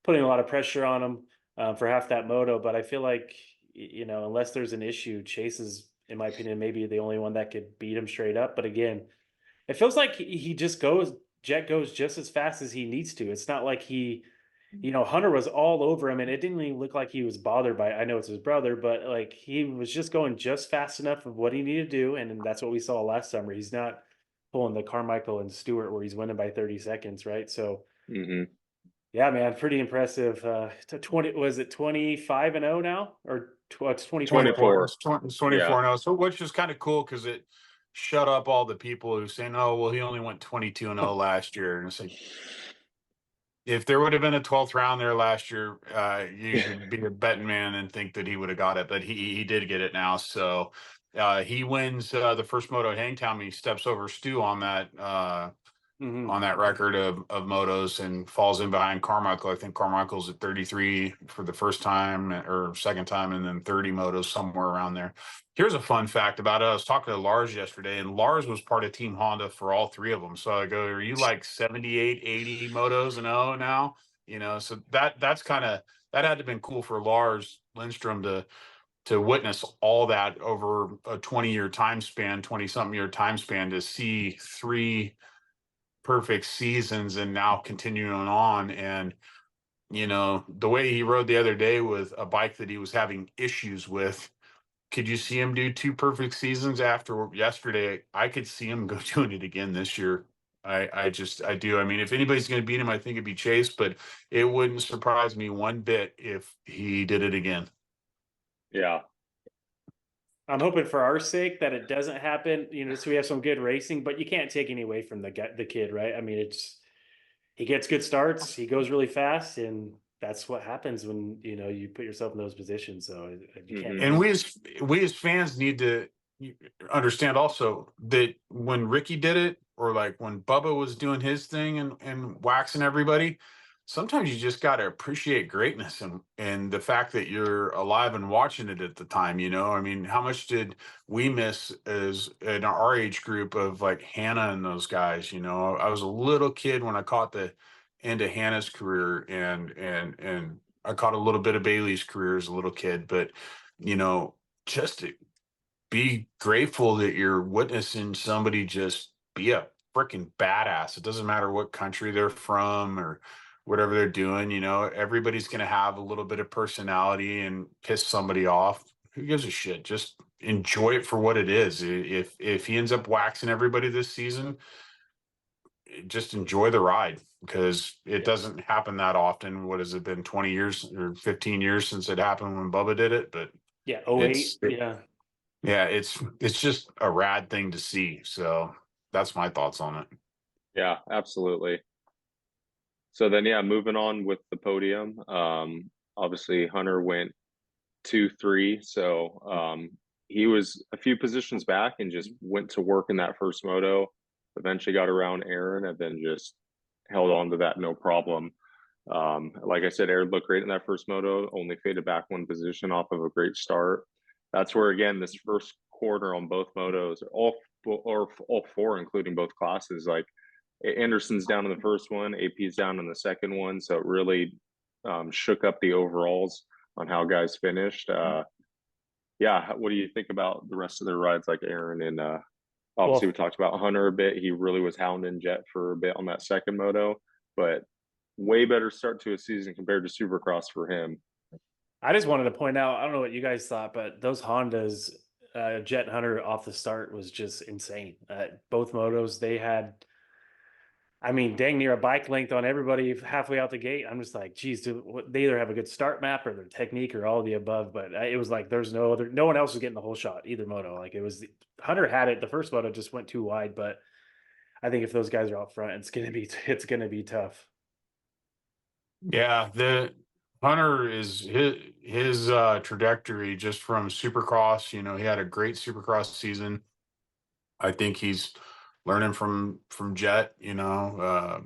putting a lot of pressure on him for half that moto. But I feel like, you know, unless there's an issue, Chase is, in my opinion, maybe the only one that could beat him straight up. But again, it feels like he just goes, Jett goes just as fast as he needs to. It's not like he, you know, Hunter was all over him and it didn't even look like he was bothered by it. I know it's his brother, but like he was just going just fast enough of what he needed to do. And that's what we saw last summer. He's not pulling the Carmichael and Stewart where he's winning by 30 seconds, right? So yeah, man, pretty impressive. To 20, was it 25-0 now? Or it's 24? 24. 24. It's 24 now. So which is kind of cool because it shut up all the people who saying, oh, well, he only went 22-0 last year. And it's like, if there would have been a 12th round there last year, you could be a betting man and think that he would have got it, but he did get it now. So he wins the first moto at Hangtown. He steps over Stu on that on that record of motos and falls in behind Carmichael. I think Carmichael's at 33 for the first time or second time, and then 30 motos somewhere around there. Here's a fun fact about it. I was talking to Lars yesterday, and Lars was part of Team Honda for all three of them. So I go, are you like 78, 80 motos and oh now? You know, so that's kind of, that had to have been cool for Lars Lindstrom to witness all that over a 20-year time span, 20-something year time span, to see three perfect seasons and now continuing on. And you know, the way he rode the other day with a bike that he was having issues with, could you see him do two perfect seasons after yesterday? I could see him go doing it again this year. I do. I mean, if anybody's going to beat him, I think it'd be Chase, but it wouldn't surprise me one bit if he did it again. Yeah. I'm hoping for our sake that it doesn't happen, you know, so we have some good racing, but you can't take any away from the kid, right? I mean, he gets good starts, he goes really fast, and that's what happens when, you know, you put yourself in those positions. So you can't. And we as fans need to understand also that when Ricky did it, or like when Bubba was doing his thing and waxing everybody, sometimes you just got to appreciate greatness and the fact that you're alive and watching it at the time. You know, I mean, how much did we miss as in our age group of like Hannah and those guys? You know, I was a little kid when I caught the end of Hannah's career, and I caught a little bit of Bailey's career as a little kid, but you know, just to be grateful that you're witnessing somebody just be a freaking badass. It doesn't matter what country they're from or whatever they're doing. You know, everybody's going to have a little bit of personality and piss somebody off. Who gives a shit? Just enjoy it for what it is. If he ends up waxing everybody this season, just enjoy the ride, because it doesn't happen that often. What has it been, 20 years or 15 years since it happened when Bubba did it? But Yeah, 08. yeah, it's just a rad thing to see. So that's my thoughts on it. Yeah, absolutely. So then, yeah, moving on with the podium. Obviously Hunter went 2-3. So he was a few positions back and just went to work in that first moto. eventually got around Aaron and then just held on to that no problem. Like I said, Aaron looked great in that first moto, only faded back one position off of a great start. That's where, again, this first quarter on both motos, all four, including both classes, like Anderson's down in the first one, AP's down in the second one. So it really shook up the overalls on how guys finished. Yeah, what do you think about the rest of their rides, like Aaron and obviously Well, we talked about Hunter a bit. He really was hounding Jett for a bit on that second moto, but way better start to a season compared to Supercross for him. I just wanted to point out, I don't know what you guys thought, but those Hondas, Jett and Hunter off the start was just insane. Both motos, they had, I mean, dang near a bike length on everybody halfway out the gate. I'm just like, geez, they either have a good start map or their technique or all of the above. But it was like there's no one else was getting the whole shot, either moto. Like it was, Hunter had it. The first moto just went too wide, but I think if those guys are out front, it's gonna be tough. Yeah, the Hunter is his trajectory just from Supercross. You know, he had a great Supercross season. I think he's learning from Jett. You know,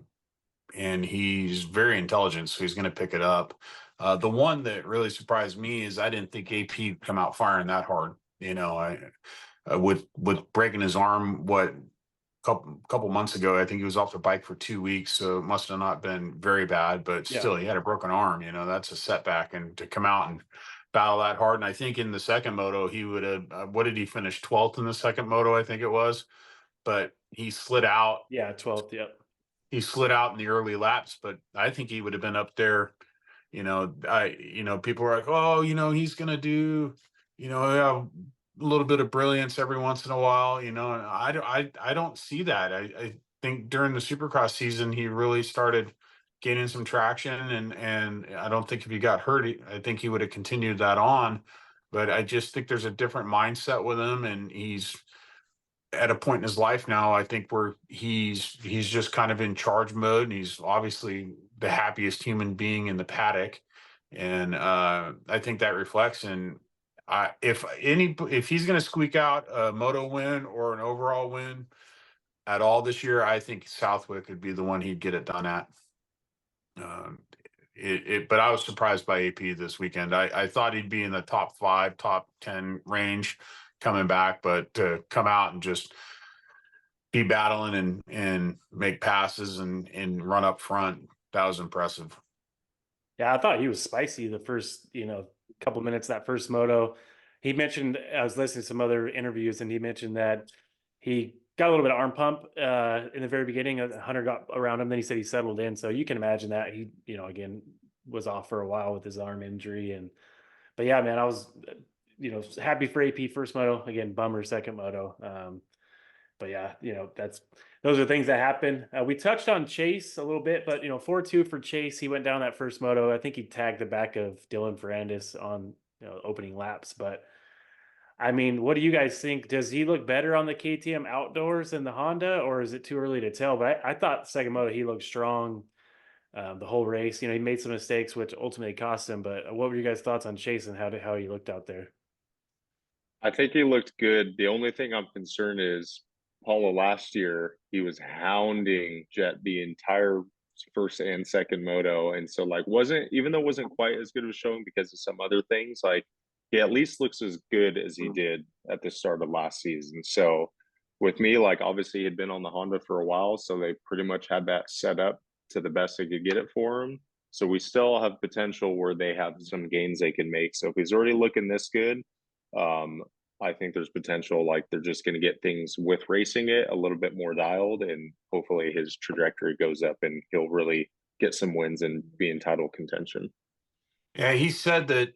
and he's very intelligent, so he's going to pick it up. The one that really surprised me is I didn't think AP come out firing that hard. You know, with breaking his arm, what couple months ago, I think he was off the bike for 2 weeks, so it must have not been very bad, but still, he had a broken arm. You know, that's a setback, and to come out and battle that hard. And I think in the second moto, he would have. What did he finish 12th in the second moto? I think it was, but he slid out. Yeah, 12th. Yep. He slid out in the early laps, but I think he would have been up there. People were like, oh, he's gonna do, have a little bit of brilliance every once in a while, and I don't see that. I think during the Supercross season he really started gaining some traction, and I don't think if he got hurt, I think he would have continued that on. But I just think there's a different mindset with him, and he's at a point in his life now, I think, where he's just kind of in charge mode, and he's obviously the happiest human being in the paddock. And I think that reflects in if he's going to squeak out a moto win or an overall win at all this year, I think Southwick would be the one he'd get it done at. But I was surprised by AP this weekend. I thought he'd be in the top 5, top 10 range coming back, but to come out and just be battling and make passes and run up front, that was impressive. Yeah, I thought he was spicy the first, couple minutes that first moto. He mentioned, I was listening to some other interviews, and he mentioned that he got a little bit of arm pump in the very beginning. Hunter got around him, then he said he settled in. So you can imagine that he, again, was off for a while with his arm injury. But yeah, man, I was, happy for AP first moto. Again, bummer second moto. But yeah, those are things that happen. We touched on Chase a little bit, but 4-2 for Chase. He went down that first moto. I think he tagged the back of Dylan Ferrandis on opening laps. But I mean, what do you guys think? Does he look better on the KTM outdoors than the Honda, or is it too early to tell? But I thought second moto he looked strong the whole race. He made some mistakes, which ultimately cost him. But what were your guys' thoughts on Chase and how he looked out there? I think he looked good. The only thing I'm concerned is Paula last year, he was hounding Jett the entire first and second moto. And so even though it wasn't quite as good of a showing because of some other things, like he at least looks as good as he did at the start of last season. So with me, obviously he had been on the Honda for a while, so they pretty much had that set up to the best they could get it for him. So we still have potential where they have some gains they can make. So if he's already looking this good, I think there's potential, they're just going to get things with racing it a little bit more dialed, and hopefully his trajectory goes up and he'll really get some wins and be in title contention. Yeah, he said that,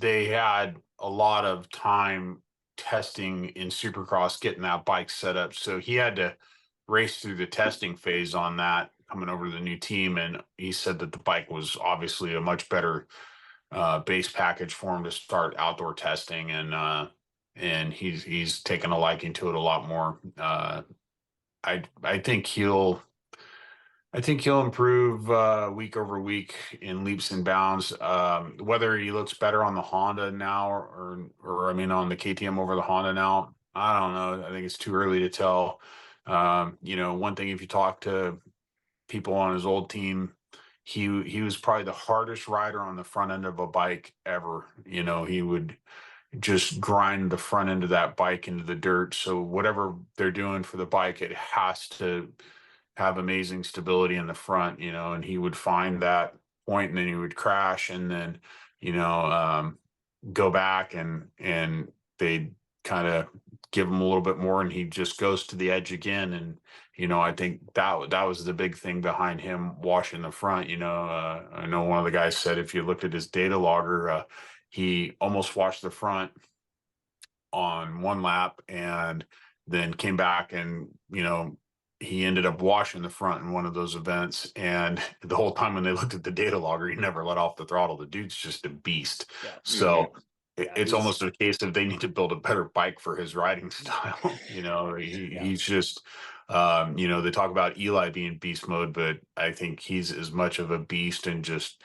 they had a lot of time testing in Supercross, getting that bike set up. So he had to race through the testing phase on that coming over to the new team. And he said that the bike was obviously a much better base package for him to start outdoor testing, and he's taken a liking to it a lot more. I think he'll improve week over week in leaps and bounds. Whether he looks better on the Honda now or I mean on the KTM over the Honda now, I don't know. I think it's too early to tell. You know, one thing, if you talk to people on his old team, he was probably the hardest rider on the front end of a bike ever. You know, he would just grind the front end of that bike into the dirt. So whatever they're doing for the bike, it has to have amazing stability in the front, you know, and he would find that point and then he would crash and then, you know, go back and they'd kind of give him a little bit more and he just goes to the edge again. And, you know, I think that was the big thing behind him washing the front. You know, I know one of the guys said if you looked at his data logger, he almost washed the front on one lap and then came back and, you know, he ended up washing the front in one of those events. And the whole time when they looked at the data logger, he never let off the throttle. The dude's just a beast. Yeah. So Yeah, it's almost a case of they need to build a better bike for his riding style. You know, Yeah. he's just, you know, they talk about Eli being beast mode, but I think he's as much of a beast and just,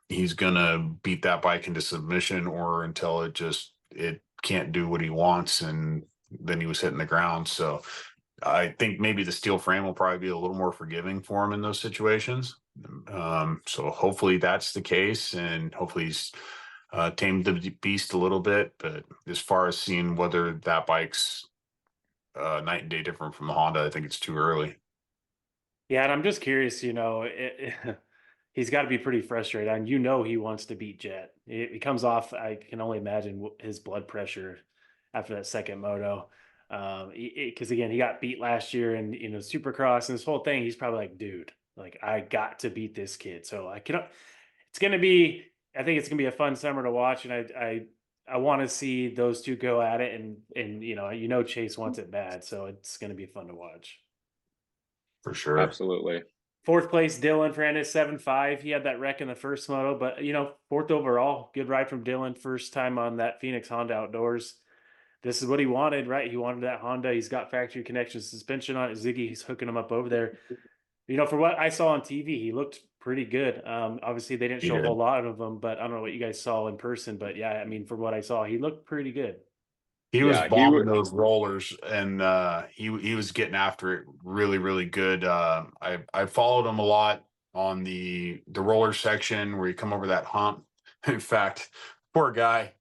he's gonna beat that bike into submission or until it can't do what he wants and then he was hitting the ground. So I think maybe the steel frame will probably be a little more forgiving for him in those situations. So hopefully that's the case, and hopefully he's tamed the beast a little bit. But as far as seeing whether that bike's night and day different from the Honda, I think it's too early. Yeah, and I'm just curious, you know, he's got to be pretty frustrated, and you know he wants to beat Jett. He comes off. I can only imagine his blood pressure after that second moto, because again he got beat last year, and you know Supercross and this whole thing. He's probably like, dude, like I got to beat this kid. So I cannot. It's gonna be. I think it's gonna be a fun summer to watch, and I want to see those two go at it, and you know Chase wants it bad, so it's gonna be fun to watch. For sure. Absolutely. Fourth place, Dylan Fernandez, 7.5. He had that wreck in the first moto, but you know, fourth overall. Good ride from Dylan. First time on that Phoenix Honda Outdoors. This is what he wanted, right? He wanted that Honda. He's got factory connection suspension on it. Ziggy's hooking him up over there. You know, for what I saw on TV, he looked pretty good. Obviously, they didn't He show a did. whole lot of him, but I don't know what you guys saw in person. But yeah, I mean, from what I saw, he looked pretty good. He was Yeah, he bombing would. those rollers and he was getting after it really, really good. I followed him a lot on the roller section where you come over that hump. In fact, poor guy,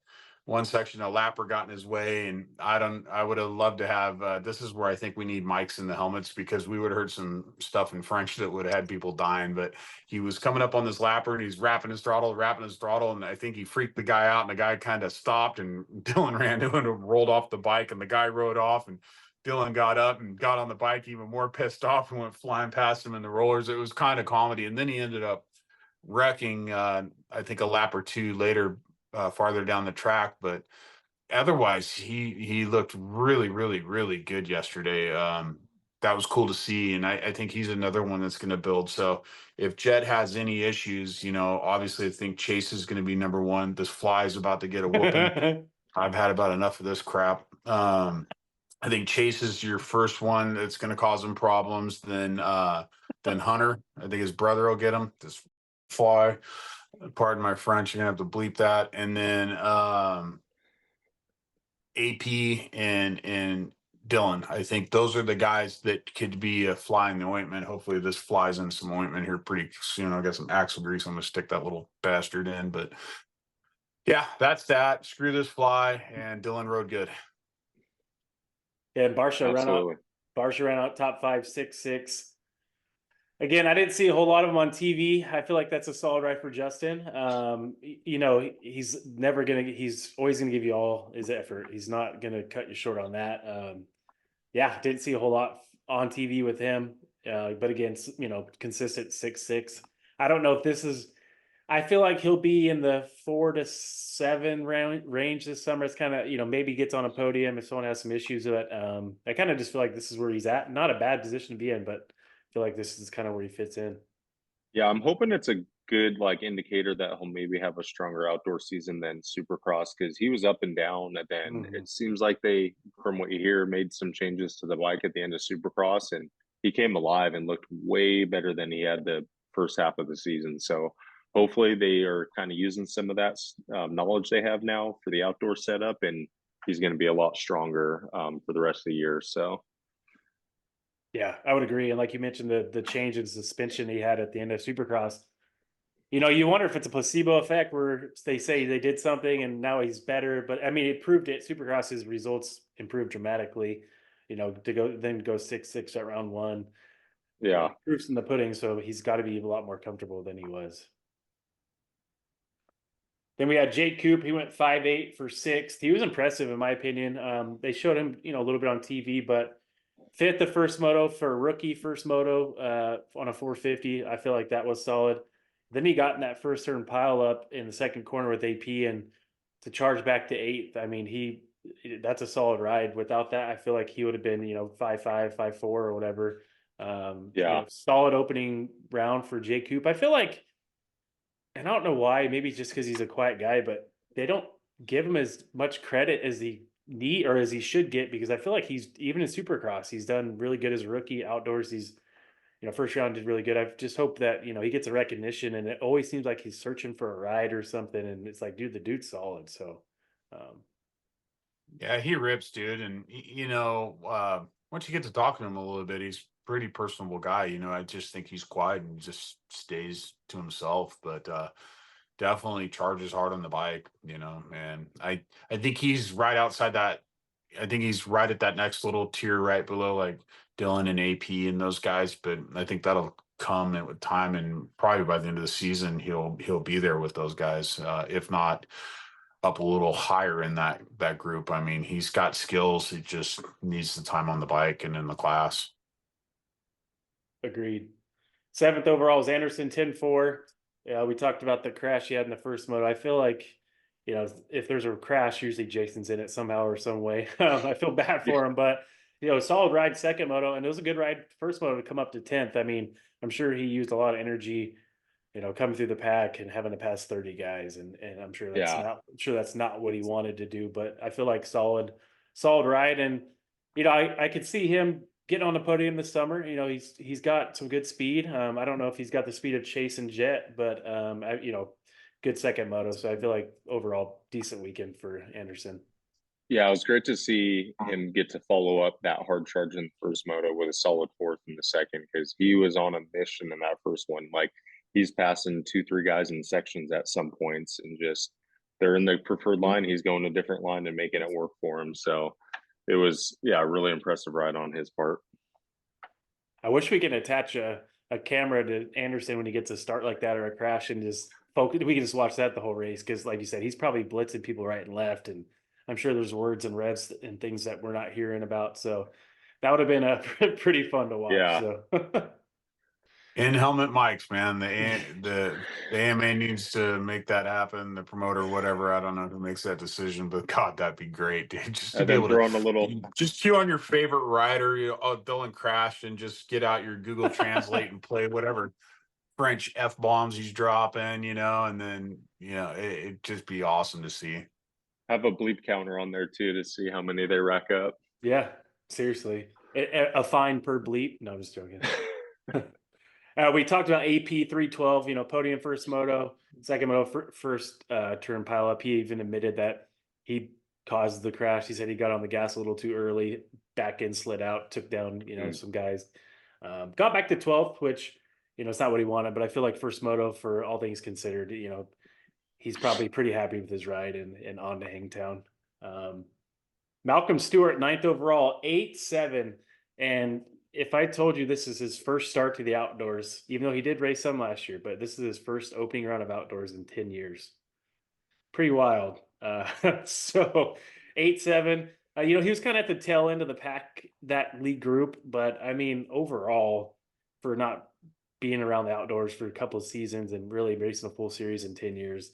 one section a lapper got in his way, and I would have loved to have this is where I think we need mics in the helmets because we would have heard some stuff in French that would have had people dying. But he was coming up on this lapper and he's wrapping his throttle, and I think he freaked the guy out, and the guy kind of stopped, and Dylan ran to him and rolled off the bike, and the guy rode off, and Dylan got up and got on the bike even more pissed off and went flying past him in the rollers. It was kind of comedy, and then he ended up wrecking I think a lap or two later farther down the track, but otherwise he looked really, really, really good yesterday. That was cool to see, and I think he's another one that's going to build. So if Jett has any issues, you know, obviously I think Chase is going to be number one. This fly is about to get a whooping. I've had about enough of this crap. I think Chase is your first one that's going to cause him problems. Then Hunter, I think his brother will get him. This fly, pardon my French, you're gonna have to bleep that. And then AP and Dylan. I think those are the guys that could be a fly in the ointment. Hopefully this flies in some ointment here pretty soon. I'll get some axle grease. I'm gonna stick that little bastard in. But yeah, that's that. Screw this fly, and Dylan rode good. Yeah, Absolutely. Barsha ran out top 5, 6.6. Again, I didn't see a whole lot of him on TV. I feel like that's a solid ride for Justin. You know, he's always gonna give you all his effort. He's not gonna cut you short on that. Yeah, didn't see a whole lot on TV with him. But again, you know, consistent 6.6. I don't know if this is. I feel like he'll be in the 4 to 7 range this summer. It's kind of, you know, maybe gets on a podium if someone has some issues. But I kind of just feel like this is where he's at. Not a bad position to be in, but I feel like this is kind of where he fits in. Yeah, I'm hoping it's a good like indicator that he'll maybe have a stronger outdoor season than Supercross because he was up and down, and then Mhm. it seems like they, from what you hear, made some changes to the bike at the end of Supercross, and he came alive and looked way better than he had the first half of the season. So hopefully they are kind of using some of that knowledge they have now for the outdoor setup, and he's going to be a lot stronger for the rest of the year. So Yeah, I would agree. And like you mentioned, the change in suspension he had at the end of Supercross, you wonder if it's a placebo effect where they say they did something and now he's better. But I mean, it proved it. Supercross, his results improved dramatically. To go 6-6 at round one. yeah, Proof's in the pudding, so he's got to be a lot more comfortable than he was. Then we had Jake Coop. He went 5.8 for sixth. He was impressive in my opinion. They showed him, a little bit on TV, but fifth the first moto for a rookie first moto on a 450. I feel like that was solid. Then he got in that first turn pile up in the second corner with AP and to charge back to eighth. I mean, that's a solid ride. Without that, I feel like he would have been, 5.5, 5.4 or whatever. yeah, Solid opening round for Jake Coop. I feel like, and I don't know why, maybe just because he's a quiet guy, but they don't give him as much credit as he need or as he should get, because I feel like he's even in Supercross, he's done really good as a rookie. Outdoors, he's first round did really good. I just hope that he gets a recognition, and it always seems like he's searching for a ride or something, and it's like, dude, the dude's solid. So Yeah, he rips, dude. And once you get to talking to him a little bit, he's a pretty personable guy. I just think he's quiet and just stays to himself, but definitely charges hard on the bike, and I think he's right outside that. I think he's right at that next little tier right below like Dylan and AP and those guys, but I think that'll come with time, and probably by the end of the season he'll be there with those guys, if not up a little higher in that group. I mean, he's got skills. He just needs the time on the bike and in the class. agreed. Seventh overall is Anderson 10.4. Yeah, we talked about the crash he had in the first moto. I feel like, if there's a crash, usually Jason's in it somehow or some way. I feel bad yeah, for him, but solid ride second moto, and it was a good ride first moto to come up to 10th. I mean, I'm sure he used a lot of energy, coming through the pack and having to pass 30 guys, and I'm sure yeah. that's not what he wanted to do. But I feel like solid ride, and I could see him getting on the podium this summer. He's got some good speed. I don't know if he's got the speed of Chase and Jett, but good second moto. So I feel like overall decent weekend for Anderson. Yeah, it was great to see him get to follow up that hard charge in the first moto with a solid fourth in the second, because he was on a mission in that first one. Like, he's passing 2-3 guys in sections at some points, and just they're in the preferred line. He's going a different line and making it work for him. So it was, yeah, a really impressive ride on his part. I wish we could attach a camera to Anderson when he gets a start like that or a crash and just focus. We can just watch that the whole race, because, like you said, he's probably blitzing people right and left, and I'm sure there's words and revs and things that we're not hearing about. So that would have been a pretty fun to watch. Yeah. So In helmet mics, man. The AMA needs to make that happen. The promoter, whatever. I don't know who makes that decision, but God, that'd be great, dude. Just to And be then able throw on to a little, just cue on your favorite rider. Dylan crashed, and just get out your Google Translate and play whatever French F bombs he's dropping, and then it'd just be awesome to see. have a bleep counter on there too to see how many they rack up. yeah, seriously, a fine per bleep. No, I'm just joking. We talked about AP 312, podium first moto, second moto, first turn pile up. He even admitted that he caused the crash. He said he got on the gas a little too early, back end slid out, took down, some guys. Got back to 12th, which, it's not what he wanted, but I feel like first moto, for all things considered, he's probably pretty happy with his ride and on to Hangtown. Malcolm Stewart, 9th overall, 8.7. And if I told you this is his first start to the outdoors, even though he did race some last year, but this is his first opening round of outdoors in 10 years. Pretty wild. So 8.7. He was kind of at the tail end of the pack, that league group, but I mean, overall, for not being around the outdoors for a couple of seasons and really racing a full series in 10 years,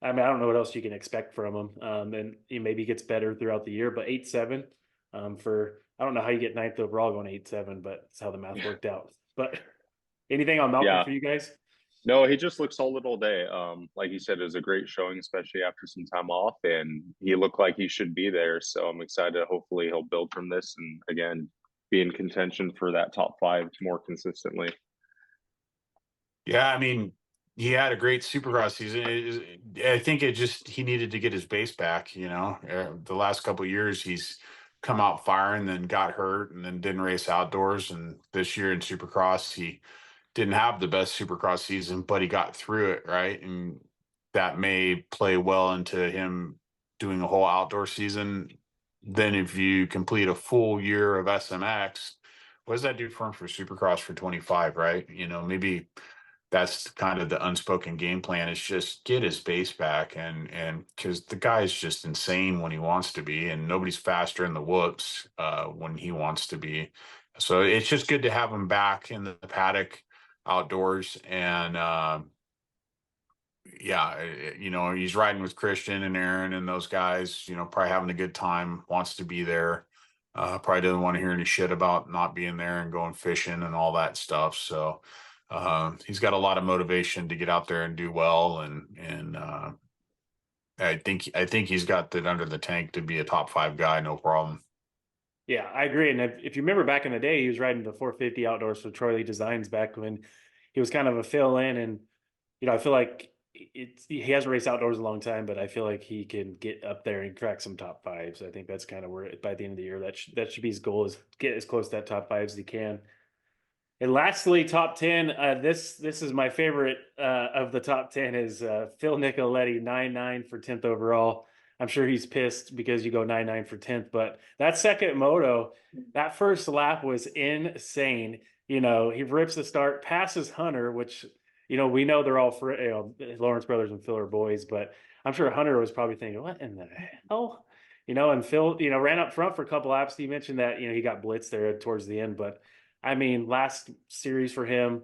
I mean, I don't know what else you can expect from him. And he maybe gets better throughout the year, but 8.7 for, I don't know how you get 9th overall going 8.7, but that's how the math worked out. But anything on Malcolm Yeah. for you guys? No, he just looked solid all day. Like you said, it was a great showing, especially after some time off, and he looked like he should be there. So I'm excited. Hopefully, he'll build from this and again be in contention for that top 5 more consistently. Yeah, I mean, he had a great Supercross season. I think he needed to get his base back. The last couple of years he's come out firing, then got hurt, and then didn't race outdoors. And this year in Supercross, he didn't have the best Supercross season, but he got through it, right? And that may play well into him doing a whole outdoor season. Then, if you complete a full year of SMX, what does that do for him for Supercross for 25, right? Maybe that's kind of the unspoken game plan, is just get his base back, and because the guy is just insane when he wants to be, and nobody's faster in the whoops when he wants to be. So it's just good to have him back in the paddock outdoors. And yeah, he's riding with Christian and Aaron and those guys, probably having a good time, wants to be there. Probably doesn't want to hear any shit about not being there and going fishing and all that stuff. So he's got a lot of motivation to get out there and do well. And I think he's got that under the tank to be a top 5 guy, no problem. Yeah, I agree. And if you remember back in the day, he was riding the 450 outdoors for Troy Lee Designs back when he was kind of a fill in. And, I feel like he hasn't raced outdoors a long time, but I feel like he can get up there and crack some top 5s. I think that's kind of where by the end of the year, that should be his goal, is get as close to that top 5 as he can. And lastly, top 10. This is my favorite of the top 10 is Phil Nicoletti, 9-9 for 10th overall. I'm sure he's pissed because you go 9-9 for 10th, but that second moto, that first lap was insane. He rips the start, passes Hunter, which, we know they're all for, Lawrence brothers and Phil are boys, but I'm sure Hunter was probably thinking, what in the hell? And Phil, ran up front for a couple laps. You mentioned that, he got blitzed there towards the end, but I mean, last series for him,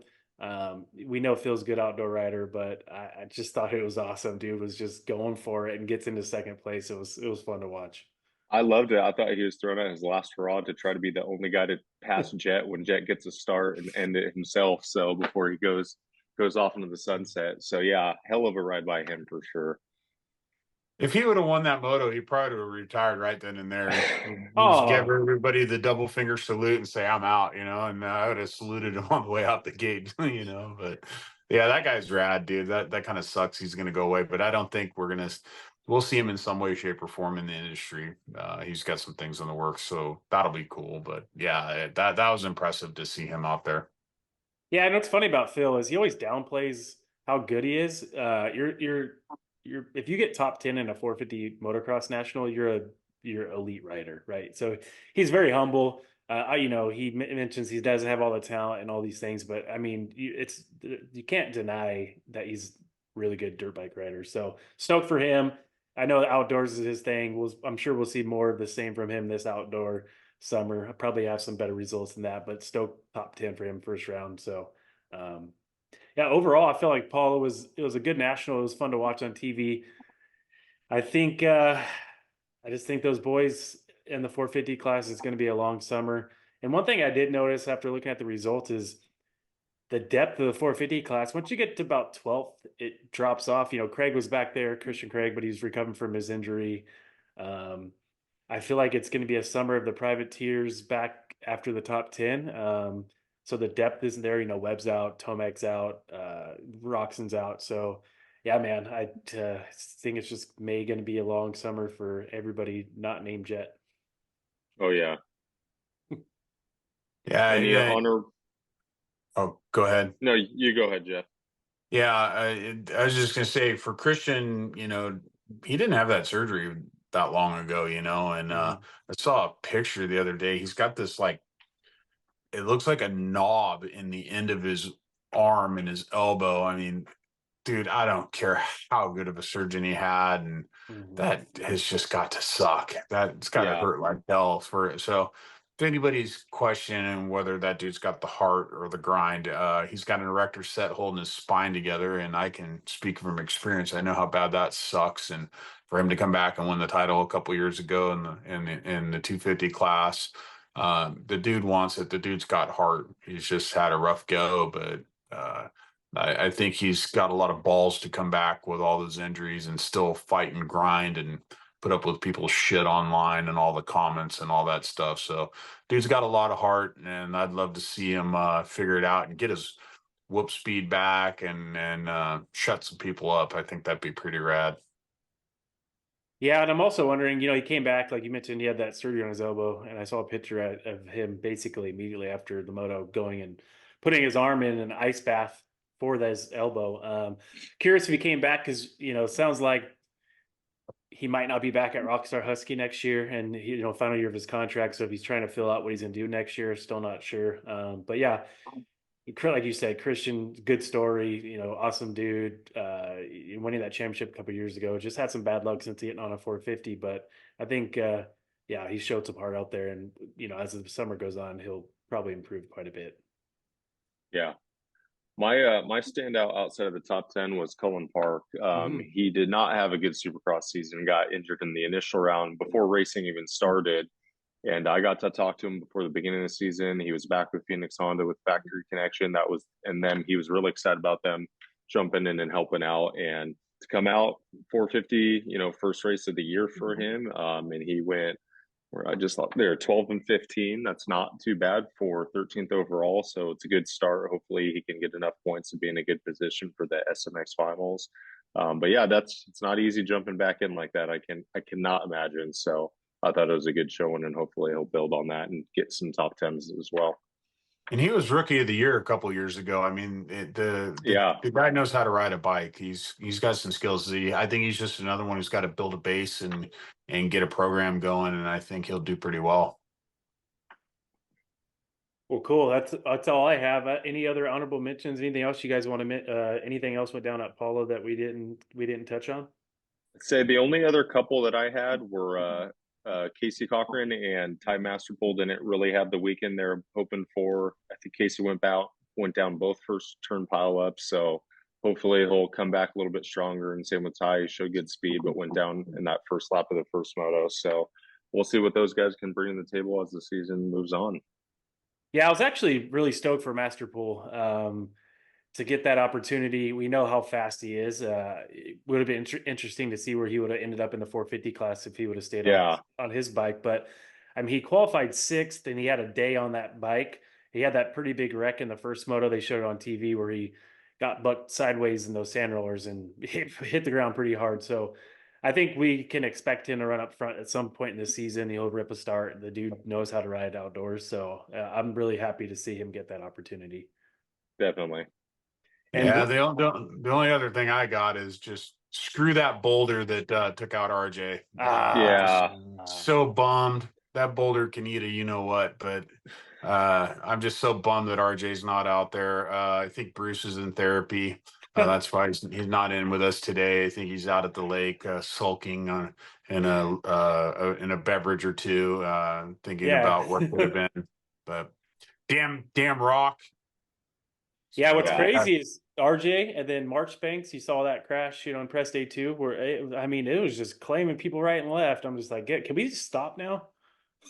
we know Phil's a good outdoor rider, but I just thought it was awesome. Dude was just going for it and gets into second place. It was fun to watch. I loved it. I thought he was throwing out his last hurrah to try to be the only guy to pass Jett when Jett gets a start and end it himself. So before he goes off into the sunset. So yeah, hell of a ride by him for sure. If he would have won that moto, he probably would have retired right then and there. Oh. Just give everybody the double finger salute and say, I'm out, and I would have saluted him on the way out the gate, but yeah, that guy's rad, dude. That kind of sucks. He's going to go away, but I don't think we'll see him in some way, shape, or form in the industry. He's got some things in the works, so that'll be cool. But yeah, that was impressive to see him out there. Yeah, and what's funny about Phil is he always downplays how good he is. If you get top 10 in a 450 motocross national, you're elite rider, right? So he's very humble. He mentions he doesn't have all the talent and all these things, but I mean, you can't deny that he's really good dirt bike rider. So stoked for him. I know outdoors is his thing. I'm sure we'll see more of the same from him this outdoor summer. I'll probably have some better results than that, but stoked top 10 for him first round. So, yeah, overall, I feel like Paul, it was a good national. It was fun to watch on TV. I think I just think those boys in the 450 class is going to be a long summer. And one thing I did notice after looking at the results is the depth of the 450 class. Once you get to about 12th, it drops off. Craig was back there, Christian Craig, but he's recovering from his injury. I feel like it's going to be a summer of the privateers back after the top 10. So the depth isn't there. Webb's out, Tomek's out, Roxon's out. So yeah, man, I think it's just going to be a long summer for everybody not named Jett. Oh yeah. Yeah. Honor. Oh, go ahead. No, you go ahead, Jeff. Yeah, I was just gonna say, for Christian, he didn't have that surgery that long ago, and I saw a picture the other day. He's got this, like, it looks like a knob in the end of his arm and his elbow. I mean, dude, I don't care how good of a surgeon he had, and that has just got to suck. That's got to hurt like hell for it. So if anybody's questioning whether that dude's got the heart or the grind, he's got an erector set holding his spine together, and I can speak from experience. I know how bad that sucks. And for him to come back and win the title a couple years ago in the 250 class, the dude wants it. The dude's got heart. He's just had a rough go, but I think he's got a lot of balls to come back with all those injuries and still fight and grind and put up with people's shit online and all the comments and all that stuff. So dude's got a lot of heart, and I'd love to see him figure it out and get his whoop speed back and shut some people up. I think that'd be pretty rad. Yeah, and I'm also wondering, he came back, like you mentioned, he had that surgery on his elbow, and I saw a picture of him basically immediately after the moto going and putting his arm in an ice bath for his elbow. Curious if he came back because, sounds like he might not be back at Rockstar Husky next year, and final year of his contract. So if he's trying to fill out what he's going to do next year, still not sure. But yeah, like you said, Christian, good story, awesome dude, winning that championship a couple years ago. Just had some bad luck since getting on a 450, but I think, yeah, he showed some heart out there, and as the summer goes on, he'll probably improve quite a bit. Yeah. My standout outside of the top 10 was Cullen Park. He did not have a good Supercross season, got injured in the initial round before racing even started. And I got to talk to him before the beginning of the season. He was back with Phoenix Honda with Factory Connection. And then he was really excited about them jumping in and helping out. And to come out 450, first race of the year for him. And he went, where I just thought they're 12 and 15. That's not too bad for 13th overall. So it's a good start. Hopefully he can get enough points to be in a good position for the SMX finals. But yeah, it's not easy jumping back in like that. I cannot imagine. So I thought it was a good showing, and hopefully he'll build on that and get some top tens as well. And he was rookie of the year a couple of years ago. I mean, the guy knows how to ride a bike. He's got some skills. I think he's just another one who's got to build a base and get a program going. And I think he'll do pretty well. Well, cool. That's all I have. Any other honorable mentions? Anything else you guys want to? Anything else went down at Paulo that we didn't touch on? I'd say the only other couple that I had were Casey Cochran and Ty Masterpool didn't really have the weekend they're hoping for. I think Casey went down both first turn pile ups, so hopefully he'll come back a little bit stronger. And same with Ty, he showed good speed, but went down in that first lap of the first moto. So we'll see what those guys can bring to the table as the season moves on. Yeah, I was actually really stoked for Masterpool to get that opportunity. We know how fast he is. It would have been interesting to see where he would have ended up in the 450 class if he would have stayed on his bike. But I mean, he qualified 6th, and he had a day on that bike. He had that pretty big wreck in the first moto. They showed it on TV where he got bucked sideways in those sand rollers and hit the ground pretty hard. So I think we can expect him to run up front at some point in the season. He'll rip a start. The dude knows how to ride outdoors. So I'm really happy to see him get that opportunity. Definitely. And yeah, the only other thing I got is just screw that boulder that took out RJ. Yeah. So bummed. That boulder can eat a you-know-what, but I'm just so bummed that RJ's not out there. I think Bruce is in therapy. That's why he's not in with us today. I think he's out at the lake sulking in a beverage or two, thinking about what could have been. But damn Rock. Yeah, what's crazy is RJ and then Marchbanks. You saw that crash, in press day 2, where it was just claiming people right and left. I'm just like, can we just stop now?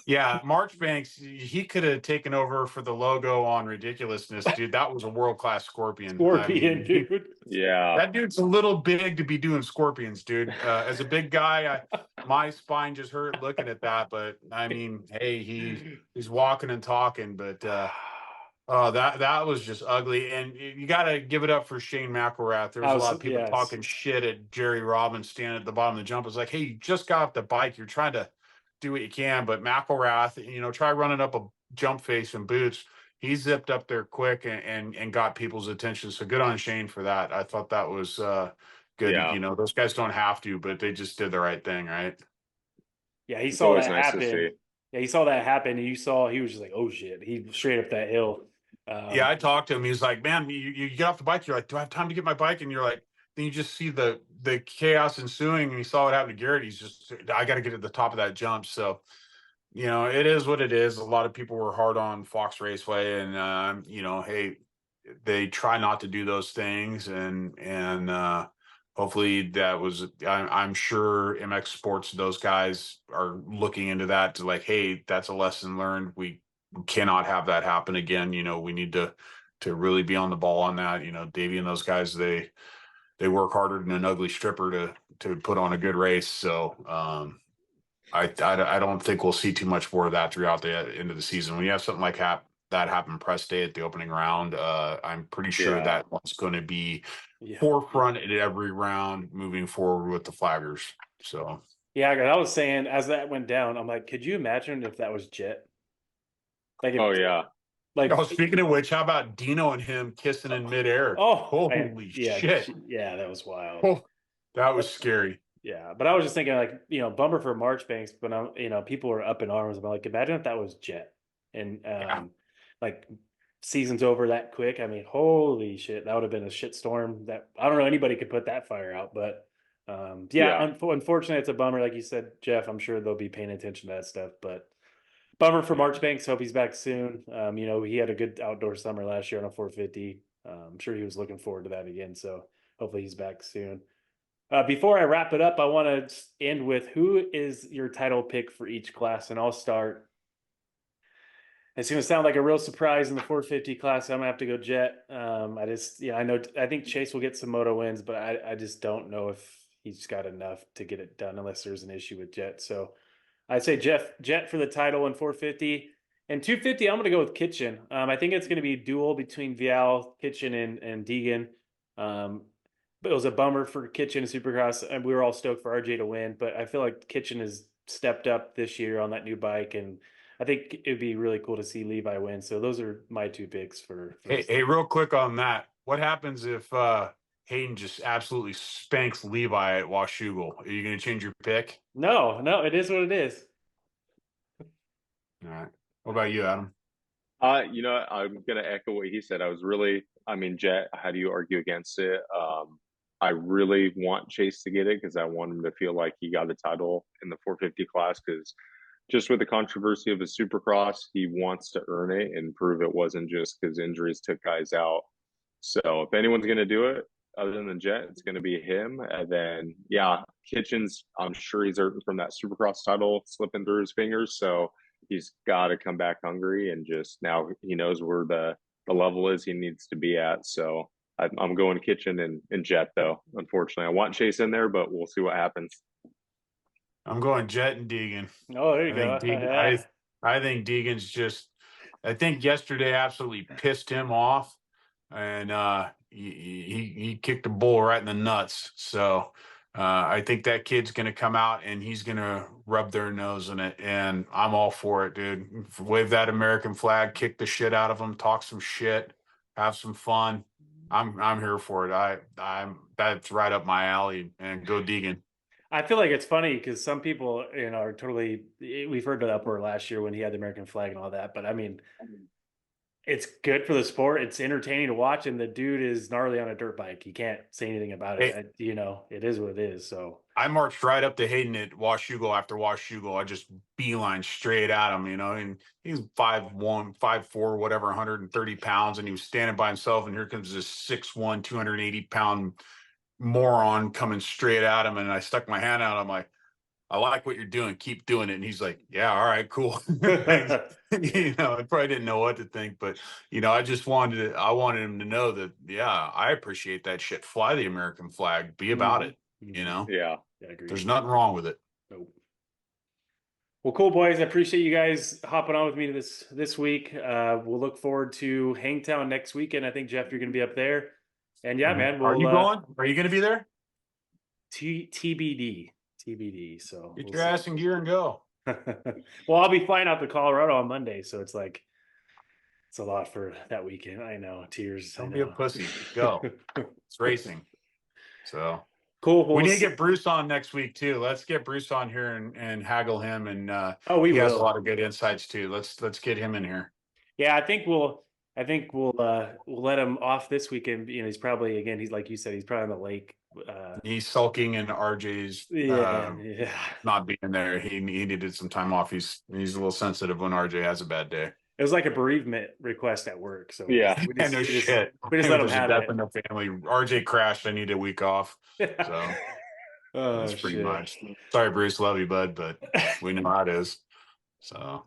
Yeah, Marchbanks, he could have taken over for the logo on Ridiculousness, dude. That was a world-class scorpion. Dude. Yeah. That dude's a little big to be doing scorpions, dude. As a big guy, my spine just hurt looking at that. But I mean, hey, he's walking and talking, but that was just ugly. And you got to give it up for Shane McElrath. There was a lot of people talking shit at Jerry Robbins standing at the bottom of the jump. It's like, hey, you just got off the bike. You're trying to do what you can, but McElrath, try running up a jump face in boots. He zipped up there quick and got people's attention. So good on Shane for that. I thought that was good. Yeah. Those guys don't have to, but they just did the right thing, right? Yeah, he saw that happen. Yeah, he saw that happen, and he was just like, oh shit. He straight up that hill. Yeah, I talked to him. He was like, man, you get off the bike. You're like, do I have time to get my bike? And you're like, then you just see the chaos ensuing, and you saw what happened to Garrett. He's just, I got to get to the top of that jump. So, it is what it is. A lot of people were hard on Fox Raceway, and hey, they try not to do those things, and hopefully that was. I'm sure MX Sports, those guys are looking into that to like, hey, that's a lesson learned. We cannot have that happen again. We need to really be on the ball on that. Davey and those guys, they work harder than an ugly stripper to put on a good race. So I don't think we'll see too much more of that throughout the end of the season. When you have something like that happened press day at the opening round. I'm pretty sure Yeah. that one's going to be Yeah. forefront at every round moving forward with the flaggers. So Yeah, 'cause I was saying as that went down, I'm like, could you imagine if that was Jett? Like, if, Oh yeah. like, oh, speaking of which, how about Dino and him kissing in midair? oh, man, Holy yeah, shit. yeah, that was wild. Oh, that was scary. Yeah, but I was just thinking, like, bummer for Marchbanks, but people were up in arms about, like, imagine if that was Jett, and Yeah. like, season's over that quick. I mean, holy shit, that would have been a shit storm. That I don't know anybody could put that fire out, but yeah, Yeah. unfortunately, it's a bummer. Like you said, Jeff, I'm sure they'll be paying attention to that stuff, but bummer for Marchbanks. Hope he's back soon. He had a good outdoor summer last year on a 450. I'm sure he was looking forward to that again. So hopefully he's back soon. Before I wrap it up, I want to end with who is your title pick for each class, and I'll start. It's going to sound like a real surprise in the 450 class. I'm going to have to go Jett. I think Chase will get some moto wins, but I just don't know if he's got enough to get it done unless there's an issue with Jett. So I'd say Jett for the title in 450. And 250, I'm going to go with Kitchen. I think it's going to be a duel between Vial, Kitchen, and Deegan. But it was a bummer for Kitchen and Supercross, and we were all stoked for RJ to win. But I feel like Kitchen has stepped up this year on that new bike, and I think it'd be really cool to see Levi win. So those are my two picks for Hey, real quick on that. What happens if Hayden just absolutely spanks Levi at Washougal? Are you going to change your pick? No, it is what it is. All right. What about you, Adam? I'm gonna echo what he said. Jett, how do you argue against it? I really want Chase to get it because I want him to feel like he got the title in the 450 class because just with the controversy of his supercross, he wants to earn it and prove it wasn't just because injuries took guys out. So if anyone's gonna do it other than Jett, it's gonna be him. And then Kitchens, I'm sure he's hurting from that supercross title slipping through his fingers. So he's got to come back hungry and just now he knows where the level is he needs to be at. So I'm going Kitchen and Jett though. Unfortunately, I want Chase in there, but we'll see what happens. I'm going Jett and Deegan. Oh, there you I go. think Deegan, I think Deegan's just. I think yesterday absolutely pissed him off, and he kicked the bull right in the nuts. So I think that kid's going to come out and he's going to rub their nose in it, and I'm all for it, dude. Wave that American flag, kick the shit out of them, talk some shit, have some fun. I'm here for it. I'm that's right up my alley, and go Deegan. I feel like it's funny because some people, are totally. We've heard the uproar last year when he had the American flag and all that, but I mean, it's good for the sport. It's entertaining to watch, and the dude is gnarly on a dirt bike. You can't say anything about it. It is what it is. So I marched right up to Hayden at Washougal after Washougal. I just beeline straight at him, and he's 5'1", 5'4", whatever, 130 pounds, and he was standing by himself. And here comes this 6'1", 280-pound moron coming straight at him. And I stuck my hand out. I'm like, I like what you're doing. Keep doing it. And he's like, yeah, all right, cool. Thanks. I probably didn't know what to think, but I wanted him to know that, yeah, I appreciate that shit. Fly the American flag. Be about it. Yeah. I agree. There's nothing wrong with it. Nope. Well, cool, boys. I appreciate you guys hopping on with me this week. We'll look forward to Hangtown next weekend. I think, Jeff, you're going to be up there. And yeah, man. Are you going? Are you going to be there? TBD. So get your ass in gear and go. Well, I'll be flying out to Colorado on Monday, so it's like it's a lot for that weekend. I know, tears. Don't be a pussy. Go. It's racing. So cool. Well, we need to get Bruce on next week too. Let's get Bruce on here and haggle him. And he has a lot of good insights too. Let's get him in here. Yeah, I think we'll let him off this weekend. He's probably he's like you said, he's probably on the lake. He's sulking and RJ's not being there. He needed some time off. He's a little sensitive when RJ has a bad day. It was like a bereavement request at work. So yeah, we just let him have it. In the family. RJ crashed. I need a week off. So that's pretty much. Sorry, Bruce. Love you, bud, but we know how it is. So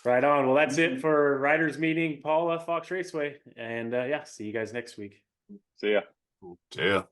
right on. Well, that's it for Riders Meeting, Paula, Fox Raceway, and see you guys next week. See ya. See ya.